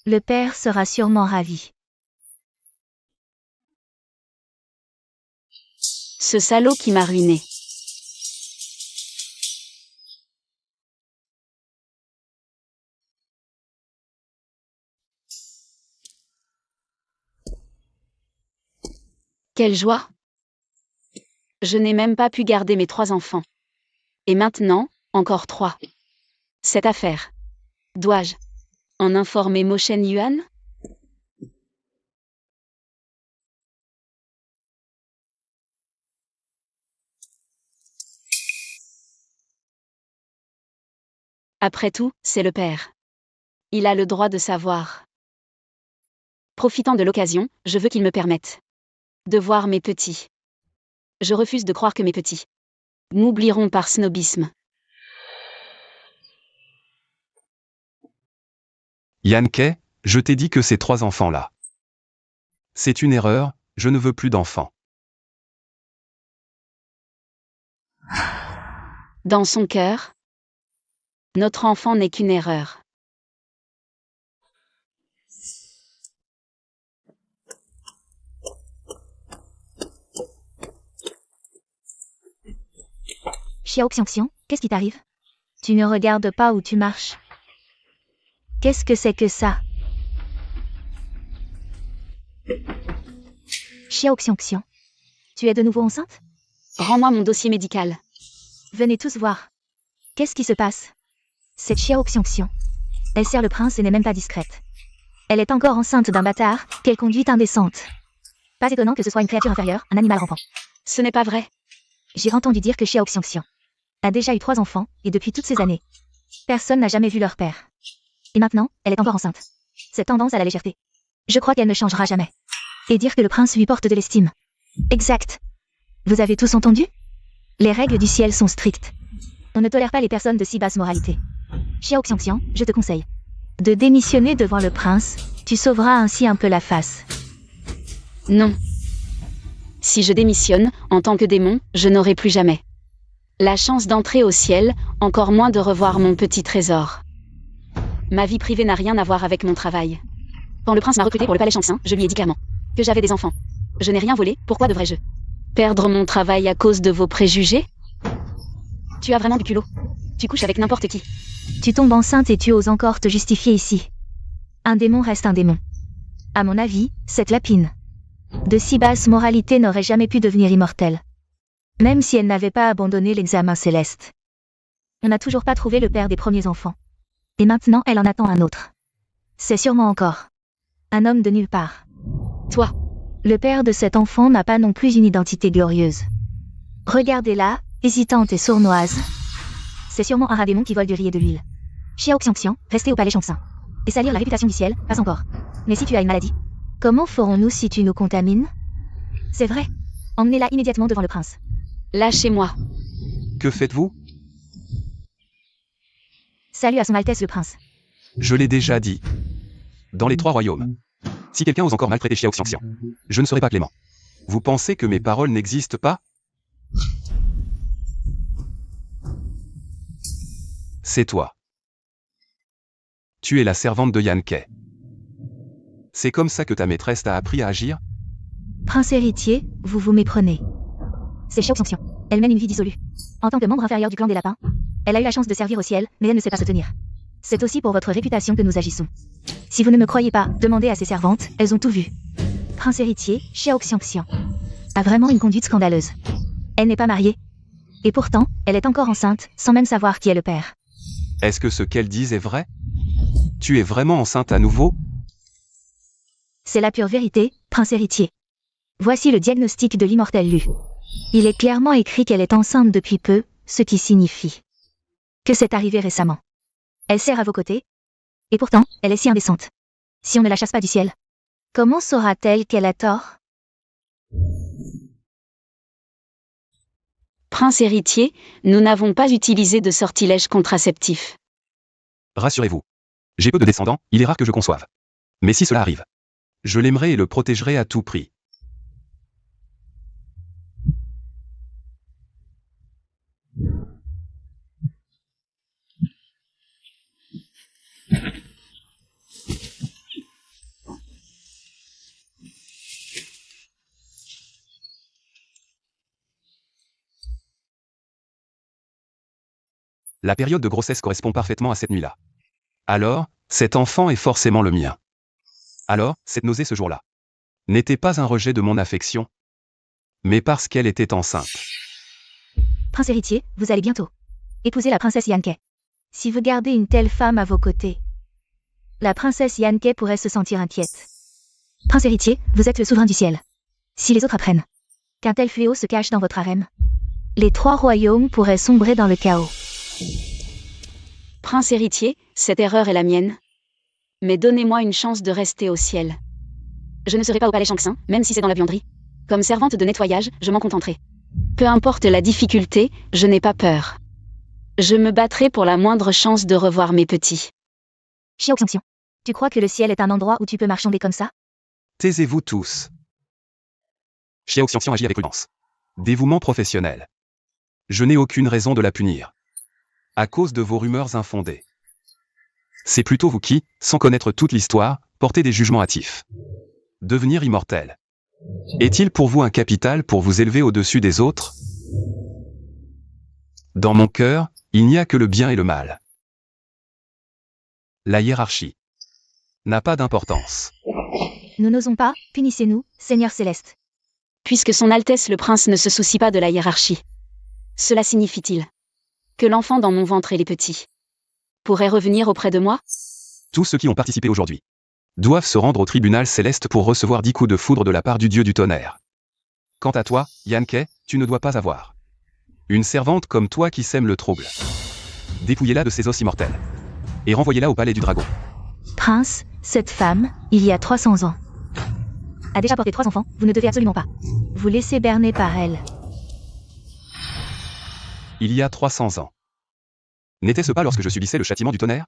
Le père sera sûrement ravi. Ce salaud qui m'a ruiné. Quelle joie! Je n'ai même pas pu garder mes 3 enfants. Et maintenant, encore 3. Cette affaire. Dois-je en informer Mo Shen Yuan? Après tout, c'est le père. Il a le droit de savoir. Profitant de l'occasion, je veux qu'il me permette de voir mes petits. Je refuse de croire que mes petits m'oublieront par snobisme. Yanke, je t'ai dit que ces 3 enfants-là. C'est une erreur, je ne veux plus d'enfants. Dans son cœur, notre enfant n'est qu'une erreur. Xiaoxiangxian, qu'est-ce qui t'arrive? Tu ne regardes pas où tu marches. Qu'est-ce que c'est que ça? Xiaoxiangxian, tu es de nouveau enceinte? Rends-moi mon dossier médical. Venez tous voir. Qu'est-ce qui se passe? Cette Xiaoxiangxian. Elle sert le prince et n'est même pas discrète. Elle est encore enceinte d'un bâtard, quelle conduite indécente. Pas étonnant que ce soit une créature inférieure, un animal rampant. Ce n'est pas vrai. J'ai entendu dire que Xiaoxiangxian a déjà eu 3 enfants, et depuis toutes ces années, personne n'a jamais vu leur père. Et maintenant, elle est encore enceinte. Cette tendance à la légèreté. Je crois qu'elle ne changera jamais. Et dire que le prince lui porte de l'estime. Exact. Vous avez tous entendu? Les règles du ciel sont strictes. On ne tolère pas les personnes de si basse moralité. Xiaoxiangxian, je te conseille de démissionner devant le prince, tu sauveras ainsi un peu la face. Non. Si je démissionne, en tant que démon, je n'aurai plus jamais la chance d'entrer au ciel, encore moins de revoir mon petit trésor. Ma vie privée n'a rien à voir avec mon travail. Quand le prince m'a recruté pour le palais Shangxin, je lui ai dit clairement que j'avais des enfants. Je n'ai rien volé, pourquoi devrais-je perdre mon travail à cause de vos préjugés? Tu as vraiment du culot. Tu couches avec n'importe qui. Tu tombes enceinte et tu oses encore te justifier ici. Un démon reste un démon. À mon avis, cette lapine de si basse moralité n'aurait jamais pu devenir immortelle. Même si elle n'avait pas abandonné l'examen céleste. On n'a toujours pas trouvé le père des premiers enfants. Et maintenant elle en attend un autre. C'est sûrement encore un homme de nulle part. Toi. Le père de cet enfant n'a pas non plus une identité glorieuse. Regardez-la, hésitante et sournoise. C'est sûrement un rat démon qui vole du riz et de l'huile. Xiao Xiangxiang, restez au palais Shangxin. Et salir la réputation du ciel, pas encore. Mais si tu as une maladie, comment ferons-nous si tu nous contamines? C'est vrai. Emmenez-la immédiatement devant le prince. Lâchez-moi. Que faites-vous? Salut à son Altesse le prince. Je l'ai déjà dit. Dans les 3 royaumes. Si quelqu'un ose encore maltraiter Xiao Xiangxiang, je ne serai pas clément. Vous pensez que mes paroles n'existent pas? C'est toi. Tu es la servante de Yan Ke. C'est comme ça que ta maîtresse t'a appris à agir? Prince héritier, vous vous méprenez. C'est Xiao Xiangxiang. Elle mène une vie dissolue. En tant que membre inférieur du clan des lapins, elle a eu la chance de servir au ciel, mais elle ne sait pas se tenir. C'est aussi pour votre réputation que nous agissons. Si vous ne me croyez pas, demandez à ses servantes, elles ont tout vu. Prince héritier, Xiao Xiangxiang a vraiment une conduite scandaleuse. Elle n'est pas mariée. Et pourtant, elle est encore enceinte, sans même savoir qui est le père. Est-ce que ce qu'elles disent est vrai? Tu es vraiment enceinte à nouveau? C'est la pure vérité, prince héritier. Voici le diagnostic de l'immortel Lu. Il est clairement écrit qu'elle est enceinte depuis peu, ce qui signifie que c'est arrivé récemment. Elle sert à vos côtés. Et pourtant, elle est si indécente. Si on ne la chasse pas du ciel, comment saura-t-elle qu'elle a tort? Prince héritier, nous n'avons pas utilisé de sortilège contraceptif. Rassurez-vous. J'ai peu de descendants, il est rare que je conçoive. Mais si cela arrive, je l'aimerai et le protégerai à tout prix. La période de grossesse correspond parfaitement à cette nuit-là. Alors, cet enfant est forcément le mien. Alors, cette nausée ce jour-là n'était pas un rejet de mon affection, mais parce qu'elle était enceinte. Prince héritier, vous allez bientôt épouser la princesse Yan Ke. Si vous gardez une telle femme à vos côtés, la princesse Yan Ke pourrait se sentir inquiète. Prince héritier, vous êtes le souverain du ciel. Si les autres apprennent qu'un tel fléau se cache dans votre harem, les 3 royaumes pourraient sombrer dans le chaos. Prince héritier, cette erreur est la mienne. Mais donnez-moi une chance de rester au ciel. Je ne serai pas au palais Shangxin, même si c'est dans la vianderie. Comme servante de nettoyage, je m'en contenterai. Peu importe la difficulté, je n'ai pas peur. Je me battrai pour la moindre chance de revoir mes petits. Xiao Xiangxiang, tu crois que le ciel est un endroit où tu peux marchander comme ça? Taisez-vous tous. Xiao Xiangxiang agit avec prudence. Dévouement professionnel. Je n'ai aucune raison de la punir. À cause de vos rumeurs infondées. C'est plutôt vous qui, sans connaître toute l'histoire, portez des jugements hâtifs. Devenir immortel. Est-il pour vous un capital pour vous élever au-dessus des autres? Dans mon cœur, il n'y a que le bien et le mal. La hiérarchie n'a pas d'importance. Nous n'osons pas, punissez-nous, Seigneur Céleste. Puisque son Altesse le Prince ne se soucie pas de la hiérarchie. Cela signifie-t-il que l'enfant dans mon ventre et les petits pourraient revenir auprès de moi? Tous ceux qui ont participé aujourd'hui doivent se rendre au tribunal céleste pour recevoir 10 coups de foudre de la part du dieu du tonnerre. Quant à toi, Yan Ke, tu ne dois pas avoir une servante comme toi qui sème le trouble. Dépouillez-la de ses os immortels et renvoyez-la au palais du dragon. Prince, cette femme, il y a 300 ans, a déjà porté 3 enfants, vous ne devez absolument pas vous laisser berner par elle. Il y a 300 ans. N'était-ce pas lorsque je subissais le châtiment du tonnerre?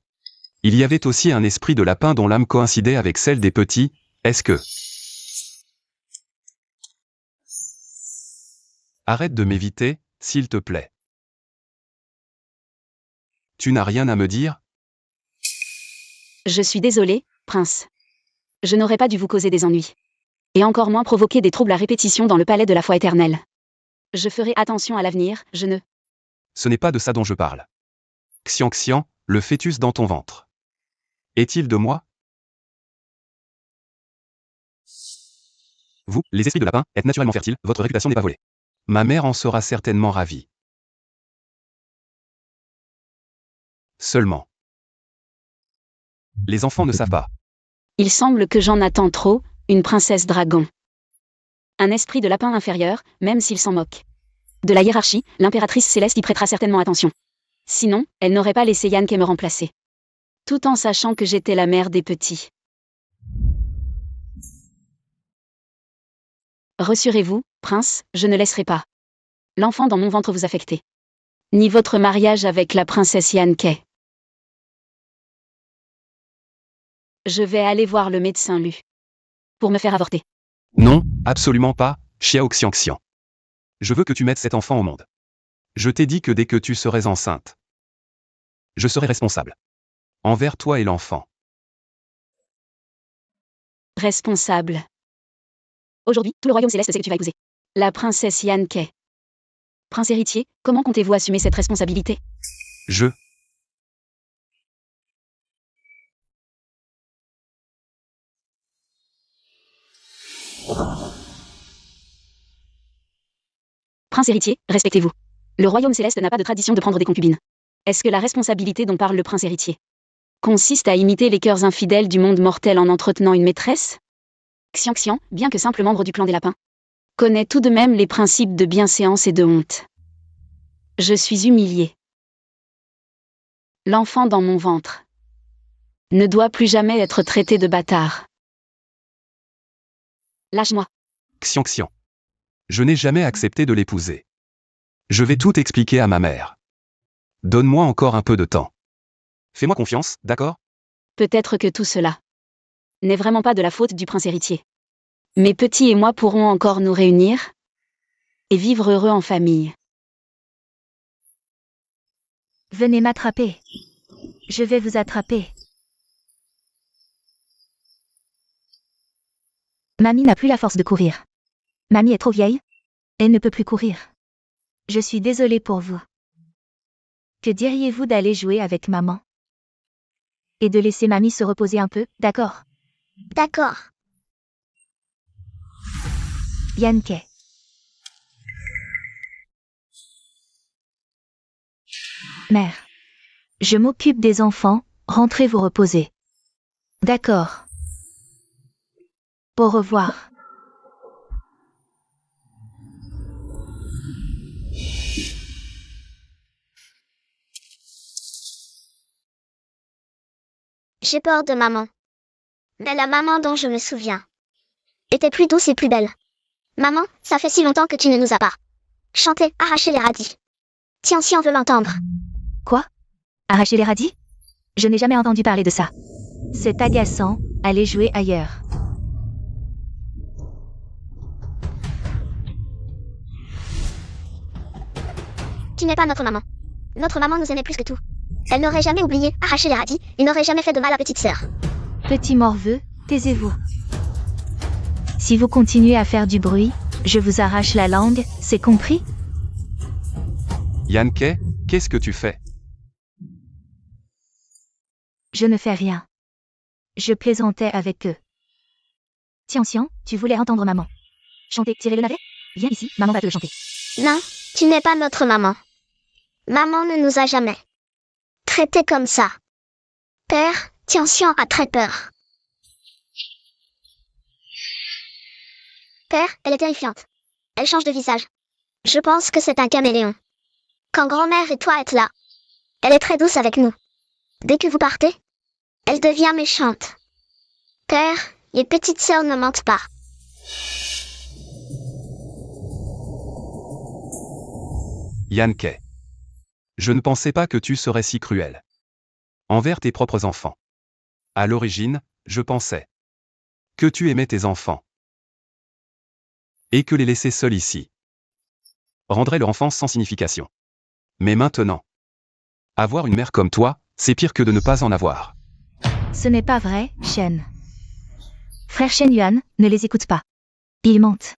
Il y avait aussi un esprit de lapin dont l'âme coïncidait avec celle des petits, est-ce que... Arrête de m'éviter, s'il te plaît. Tu n'as rien à me dire? Je suis désolée, Prince. Je n'aurais pas dû vous causer des ennuis. Et encore moins provoquer des troubles à répétition dans le palais de la foi éternelle. Je ferai attention à l'avenir, je ne... Ce n'est pas de ça dont je parle. Xiangxiang, le fœtus dans ton ventre. Est-il de moi? Vous, les esprits de lapin, êtes naturellement fertiles, votre réputation n'est pas volée. Ma mère en sera certainement ravie. Seulement. Les enfants ne savent pas. Il semble que j'en attends trop, une princesse dragon. Un esprit de lapin inférieur, même s'il s'en moque. De la hiérarchie, l'impératrice céleste y prêtera certainement attention. Sinon, elle n'aurait pas laissé Yanke me remplacer. Tout en sachant que j'étais la mère des petits. Rassurez-vous, prince, je ne laisserai pas l'enfant dans mon ventre vous affecter. Ni votre mariage avec la princesse Yanke. Je vais aller voir le médecin Lu. Pour me faire avorter. Non, absolument pas, Xiao Xiangxian. Je veux que tu mettes cet enfant au monde. Je t'ai dit que dès que tu serais enceinte, je serai responsable. Envers toi et l'enfant. Responsable. Aujourd'hui, tout le royaume céleste sait que tu vas épouser la princesse Yanke. Prince héritier, comment comptez-vous assumer cette responsabilité? Prince héritier, respectez-vous. Le royaume céleste n'a pas de tradition de prendre des concubines. Est-ce que la responsabilité dont parle le prince héritier consiste à imiter les cœurs infidèles du monde mortel en entretenant une maîtresse? Xiangxian, bien que simple membre du clan des lapins, connaît tout de même les principes de bienséance et de honte. Je suis humilié. L'enfant dans mon ventre ne doit plus jamais être traité de bâtard. Lâche-moi. Xiangxian. Je n'ai jamais accepté de l'épouser. Je vais tout expliquer à ma mère. Donne-moi encore un peu de temps. Fais-moi confiance, d'accord? Peut-être que tout cela n'est vraiment pas de la faute du prince héritier. Mes petits et moi pourrons encore nous réunir et vivre heureux en famille. Venez m'attraper. Je vais vous attraper. Mamie n'a plus la force de courir. Mamie est trop vieille. Elle ne peut plus courir. Je suis désolée pour vous. Que diriez-vous d'aller jouer avec maman? Et de laisser mamie se reposer un peu, d'accord? D'accord. Yanke. Mère. Je m'occupe des enfants, rentrez vous reposer. D'accord. Au revoir. J'ai peur de maman. Mais la maman dont je me souviens était plus douce et plus belle. Maman, ça fait si longtemps que tu ne nous as pas chanté, arraché les radis. Tiens, si on veut l'entendre. Quoi? Arracher les radis? Je n'ai jamais entendu parler de ça. C'est agaçant, allez jouer ailleurs. Tu n'es pas notre maman. Notre maman nous aimait plus que tout. Elle n'aurait jamais oublié, arraché les radis, il n'aurait jamais fait de mal à petite sœur. Petit morveux, taisez-vous. Si vous continuez à faire du bruit, je vous arrache la langue, c'est compris? Yanke, qu'est-ce que tu fais? Je ne fais rien. Je plaisantais avec eux. Xiangxian, tu voulais entendre maman chanter, tirer le navet? Viens ici, maman va te le chanter. Non, tu n'es pas notre maman. Maman ne nous a jamais traités comme ça. Père, Xiangxian a très peur. Père, elle est terrifiante. Elle change de visage. Je pense que c'est un caméléon. Quand grand-mère et toi êtes là, elle est très douce avec nous. Dès que vous partez, elle devient méchante. Père, les petites sœurs ne mentent pas. Yanke. Je ne pensais pas que tu serais si cruel. Envers tes propres enfants. À l'origine, je pensais que tu aimais tes enfants. Et que les laisser seuls ici rendrait leur enfance sans signification. Mais maintenant, avoir une mère comme toi, c'est pire que de ne pas en avoir. Ce n'est pas vrai, Shen. Frère Shen Yuan, ne les écoute pas. Ils mentent.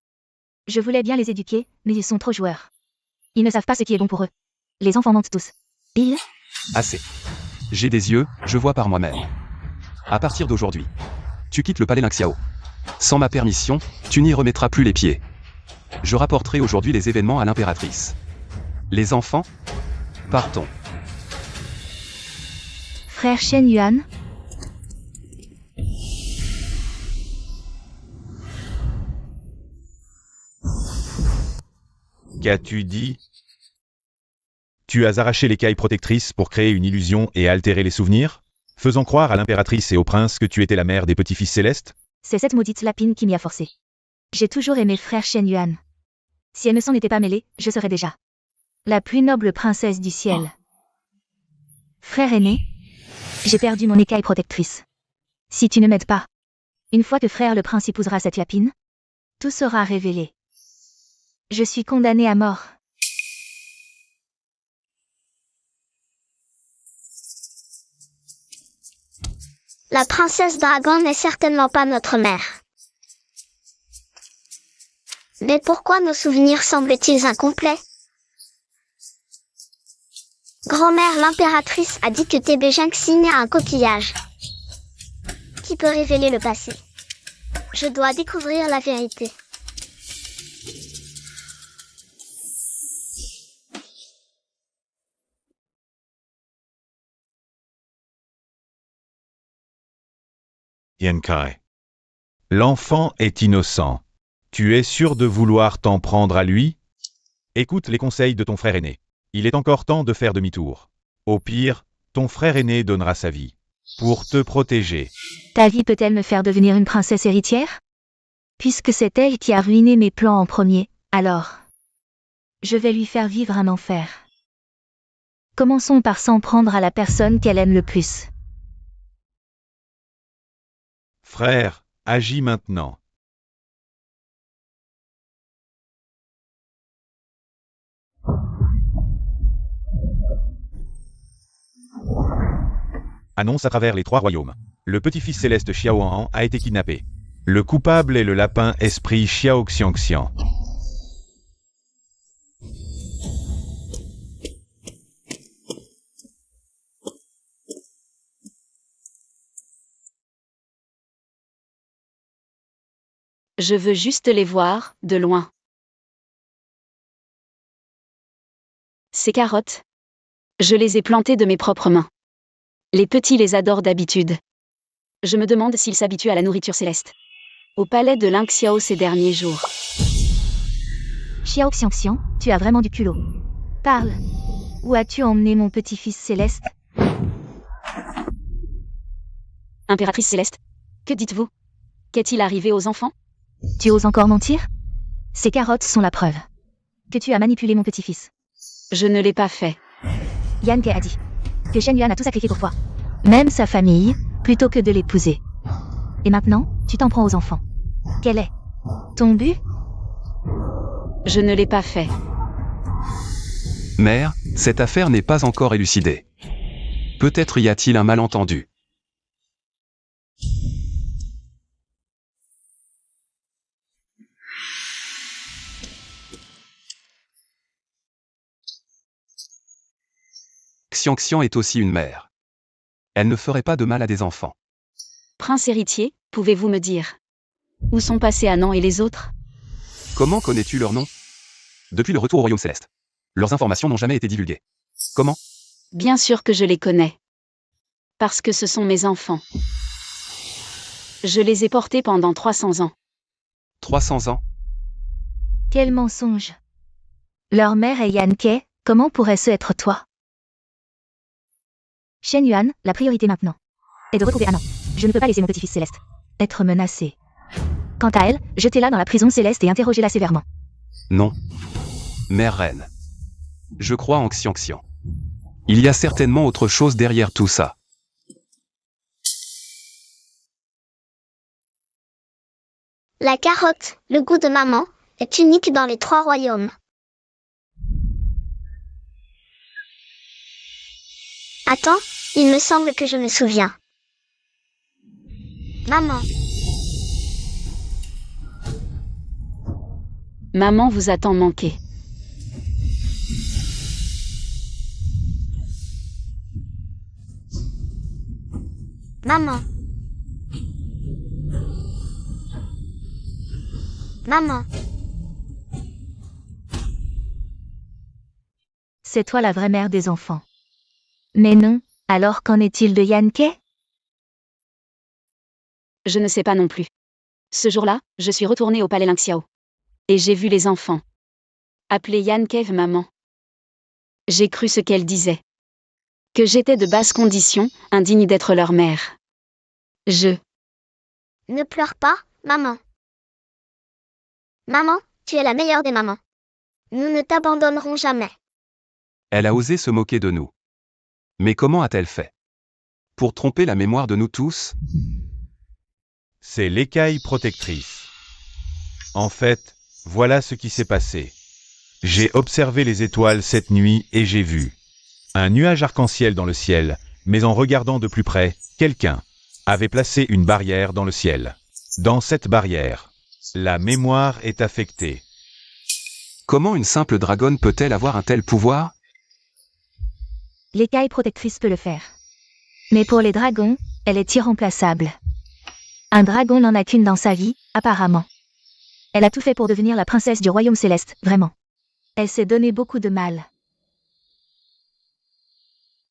Je voulais bien les éduquer, mais ils sont trop joueurs. Ils ne savent pas ce qui est bon pour eux. Les enfants mentent tous. Ils... Assez. J'ai des yeux, je vois par moi-même. À partir d'aujourd'hui, tu quittes le palais Lingxiao. Sans ma permission, tu n'y remettras plus les pieds. Je rapporterai aujourd'hui les événements à l'impératrice. Les enfants, partons. Frère Shen Yuan. Qu'as-tu dit? Tu as arraché l'écaille protectrice pour créer une illusion et altérer les souvenirs, faisant croire à l'impératrice et au prince que tu étais la mère des petits-fils célestes? C'est cette maudite lapine qui m'y a forcé. J'ai toujours aimé frère Shen Yuan. Si elle ne s'en était pas mêlée, je serais déjà la plus noble princesse du ciel. Frère aîné, j'ai perdu mon écaille protectrice. Si tu ne m'aides pas, une fois que frère le prince épousera cette lapine, tout sera révélé. Je suis condamnée à mort. La princesse dragon n'est certainement pas notre mère. Mais pourquoi nos souvenirs semblent-ils incomplets? Grand-mère l'impératrice a dit que TB Jinxing a un coquillage qui peut révéler le passé. Je dois découvrir la vérité. Yankai. L'enfant est innocent. Tu es sûr de vouloir t'en prendre à lui? Écoute les conseils de ton frère aîné. Il est encore temps de faire demi-tour. Au pire, ton frère aîné donnera sa vie. Pour te protéger. Ta vie peut-elle me faire devenir une princesse héritière? Puisque c'est elle qui a ruiné mes plans en premier, alors je vais lui faire vivre un enfer. Commençons par s'en prendre à la personne qu'elle aime le plus. Frère, agis maintenant. Annonce à travers les 3 royaumes. Le petit-fils céleste Xiao Han a été kidnappé. Le coupable est le lapin esprit Xiao Xiangxiang. Je veux juste les voir, de loin. Ces carottes, je les ai plantées de mes propres mains. Les petits les adorent d'habitude. Je me demande s'ils s'habituent à la nourriture céleste. Au palais de Lingxiao ces derniers jours. Xiao Xiangxiang, tu as vraiment du culot. Parle. Où as-tu emmené mon petit-fils céleste? Impératrice céleste, que dites-vous? Qu'est-il arrivé aux enfants? Tu oses encore mentir? Ces carottes sont la preuve que tu as manipulé mon petit-fils. Je ne l'ai pas fait. Yanke a dit que Shen Yuan a tout sacrifié pour toi. Même sa famille, plutôt que de l'épouser. Et maintenant, tu t'en prends aux enfants. Quel est ton but? Je ne l'ai pas fait. Mère, cette affaire n'est pas encore élucidée. Peut-être y a-t-il un malentendu. Xiangxiang est aussi une mère. Elle ne ferait pas de mal à des enfants. Prince héritier, pouvez-vous me dire où sont passés Anan et les autres? Comment connais-tu leur nom? Depuis le retour au Royaume Céleste. Leurs informations n'ont jamais été divulguées. Comment? Bien sûr que je les connais. Parce que ce sont mes enfants. Je les ai portés pendant 300 ans. 300 ans? Quel mensonge. Leur mère est Yanke, comment pourrait-ce être toi? Shen Yuan, la priorité maintenant est de retrouver Anan. Je ne peux pas laisser mon petit-fils céleste être menacé. Quant à elle, jetez-la dans la prison céleste et interrogez-la sévèrement. Non. Mère reine. Je crois en Xiangxiang. Il y a certainement autre chose derrière tout ça. La carotte, le goût de maman, est unique dans les 3 royaumes. Attends, il me semble que je me souviens. Maman, Maman vous a tant manqué. maman. Maman, C'est toi la vraie mère des enfants. Mais non, alors qu'en est-il de Yanke? Je ne sais pas non plus. Ce jour-là, je suis retournée au palais Lingxiao. Et j'ai vu les enfants. Appelez Yann Kev maman. J'ai cru ce qu'elle disait. Que j'étais de basse condition, indigne d'être leur mère. Ne pleure pas, maman. Maman, tu es la meilleure des mamans. Nous ne t'abandonnerons jamais. Elle a osé se moquer de nous. Mais comment a-t-elle fait? Pour tromper la mémoire de nous tous? C'est l'écaille protectrice. En fait, voilà ce qui s'est passé. J'ai observé les étoiles cette nuit et j'ai vu un nuage arc-en-ciel dans le ciel, mais en regardant de plus près, quelqu'un avait placé une barrière dans le ciel. Dans cette barrière, la mémoire est affectée. Comment une simple dragonne peut-elle avoir un tel pouvoir? L'écaille protectrice peut le faire. Mais pour les dragons, elle est irremplaçable. Un dragon n'en a qu'une dans sa vie, apparemment. Elle a tout fait pour devenir la princesse du royaume céleste, vraiment. Elle s'est donné beaucoup de mal.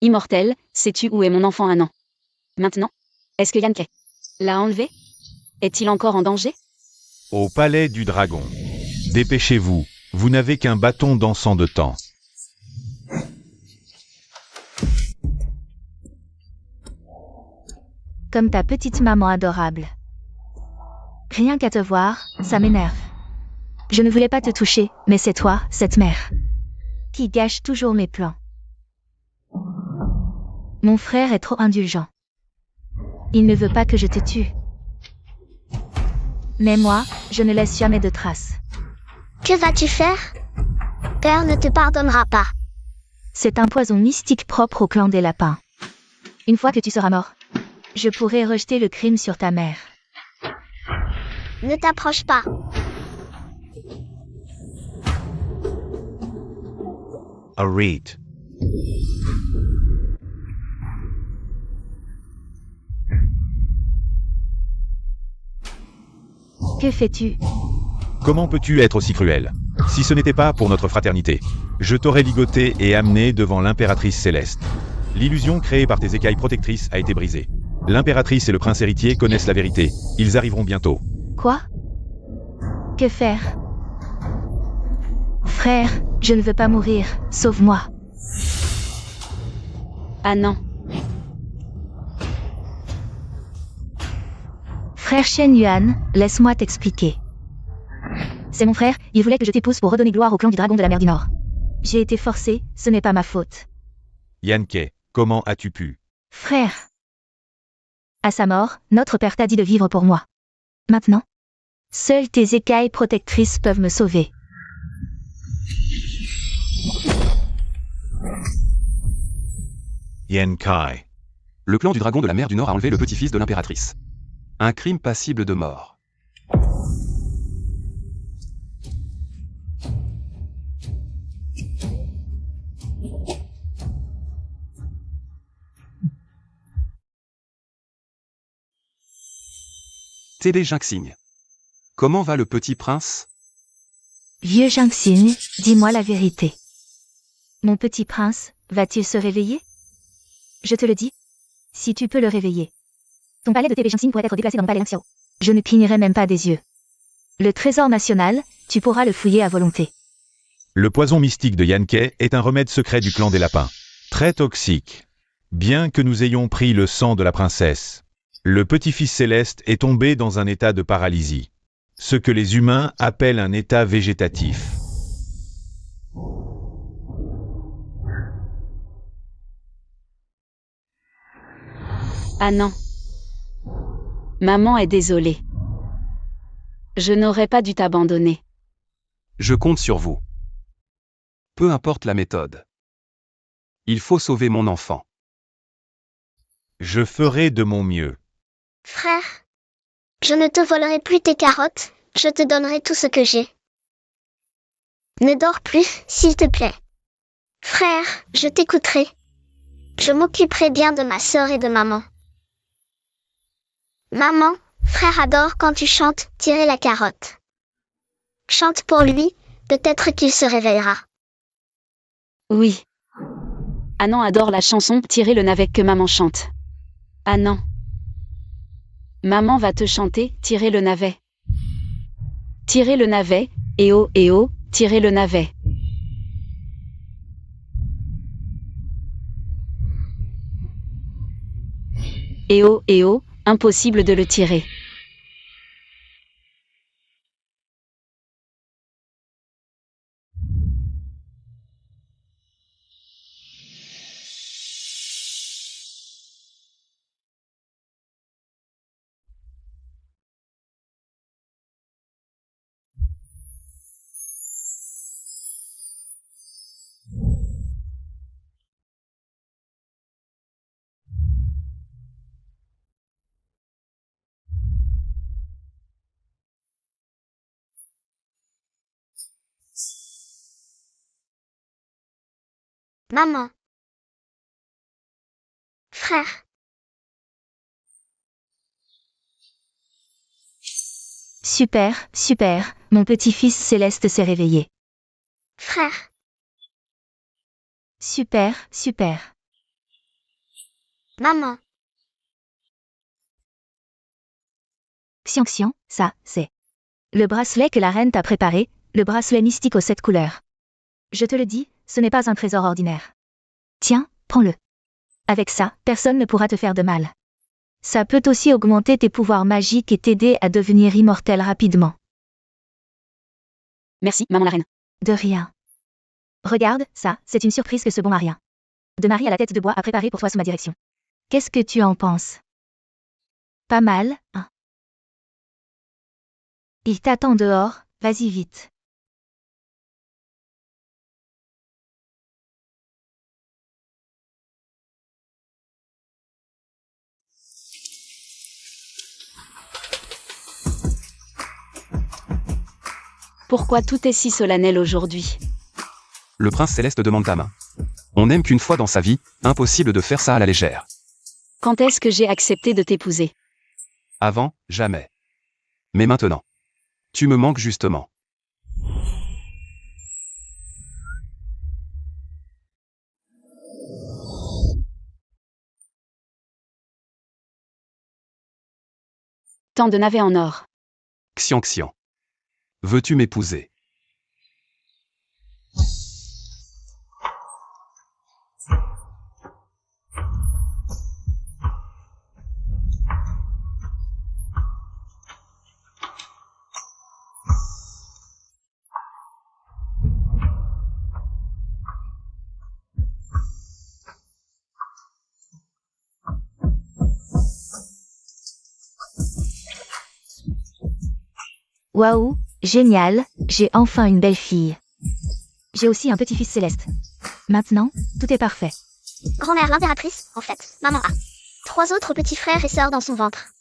Immortel, sais-tu où est mon enfant Anan? Maintenant? Est-ce que Yann Kev l'a enlevé? Est-il encore en danger? Au palais du dragon. Dépêchez-vous, vous n'avez qu'un bâton d'encens de temps. Comme ta petite maman adorable. Rien qu'à te voir, ça m'énerve. Je ne voulais pas te toucher, mais c'est toi, cette mère, qui gâche toujours mes plans. Mon frère est trop indulgent. Il ne veut pas que je te tue. Mais moi, je ne laisse jamais de traces. Que vas-tu faire? Père ne te pardonnera pas. C'est un poison mystique propre au clan des lapins. Une fois que tu seras mort, je pourrai rejeter le crime sur ta mère. Ne t'approche pas. A read. Que fais-tu? Comment peux-tu être aussi cruel? Si ce n'était pas pour notre fraternité, je t'aurais ligoté et amené devant l'impératrice céleste. L'illusion créée par tes écailles protectrices a été brisée. L'impératrice et le prince héritier connaissent la vérité. Ils arriveront bientôt. Quoi? Que faire? Frère, je ne veux pas mourir, sauve-moi. Anan. Frère Shen Yuan, laisse-moi t'expliquer. C'est mon frère, il voulait que je t'épouse pour redonner gloire au clan du dragon de la mer du Nord. J'ai été forcée, ce n'est pas ma faute. Yann Kev, comment as-tu pu? Frère. À sa mort, notre père t'a dit de vivre pour moi. Maintenant, seules tes écailles protectrices peuvent me sauver. Yann Kai. Le clan du dragon de la mer du Nord a enlevé le petit-fils de l'impératrice. Un crime passible de mort. TD Jinxing. Comment va le petit prince? Vieux Jinxing, dis-moi la vérité. Mon petit prince, va-t-il se réveiller? Je te le dis. Si tu peux le réveiller. Ton palais de TB Jinxing pourrait être déplacé dans mon palais Xiao. Je ne clignerai même pas des yeux. Le trésor national, tu pourras le fouiller à volonté. Le poison mystique de Yann Kev est un remède secret du clan des lapins. Très toxique. Bien que nous ayons pris le sang de la princesse, le petit-fils céleste est tombé dans un état de paralysie. Ce que les humains appellent un état végétatif. Anan. Maman est désolée. Je n'aurais pas dû t'abandonner. Je compte sur vous. Peu importe la méthode. Il faut sauver mon enfant. Je ferai de mon mieux. Frère, je ne te volerai plus tes carottes, je te donnerai tout ce que j'ai. Ne dors plus, s'il te plaît. Frère, je t'écouterai. Je m'occuperai bien de ma sœur et de maman. Maman, frère adore quand tu chantes, tirer la carotte. Chante pour lui, peut-être qu'il se réveillera. Oui. Anan adore la chanson « Tirer le navet » que maman chante. Anan. Maman va te chanter « Tirer le navet ». Tirer le navet, eh oh, tirer le navet. Eh oh, impossible de le tirer. Maman. Frère. Super, super, mon petit-fils Céleste s'est réveillé. Frère. Super, super. Maman. Xian Xian, ça, c'est le bracelet que la reine t'a préparé, le bracelet mystique aux 7 couleurs. Je te le dis, ce n'est pas un trésor ordinaire. Tiens, prends-le. Avec ça, personne ne pourra te faire de mal. Ça peut aussi augmenter tes pouvoirs magiques et t'aider à devenir immortel rapidement. Merci, maman la reine. De rien. Regarde, ça, c'est une surprise que ce bon Maria de Marie à la tête de bois a préparé pour toi sous ma direction. Qu'est-ce que tu en penses? Pas mal, hein? Il t'attend dehors, vas-y vite. Pourquoi tout est si solennel aujourd'hui? Le prince Céleste demande ta main. On n'aime qu'une fois dans sa vie, impossible de faire ça à la légère. Quand est-ce que j'ai accepté de t'épouser? Avant, jamais. Mais maintenant. Tu me manques justement. Tant de navets en or. Xian Xian. Veux-tu m'épouser? Waouh, génial, j'ai enfin une belle fille. J'ai aussi un petit-fils Céleste. Maintenant, tout est parfait. Grand-mère l'impératrice, en fait. Maman a 3 autres petits frères et sœurs dans son ventre.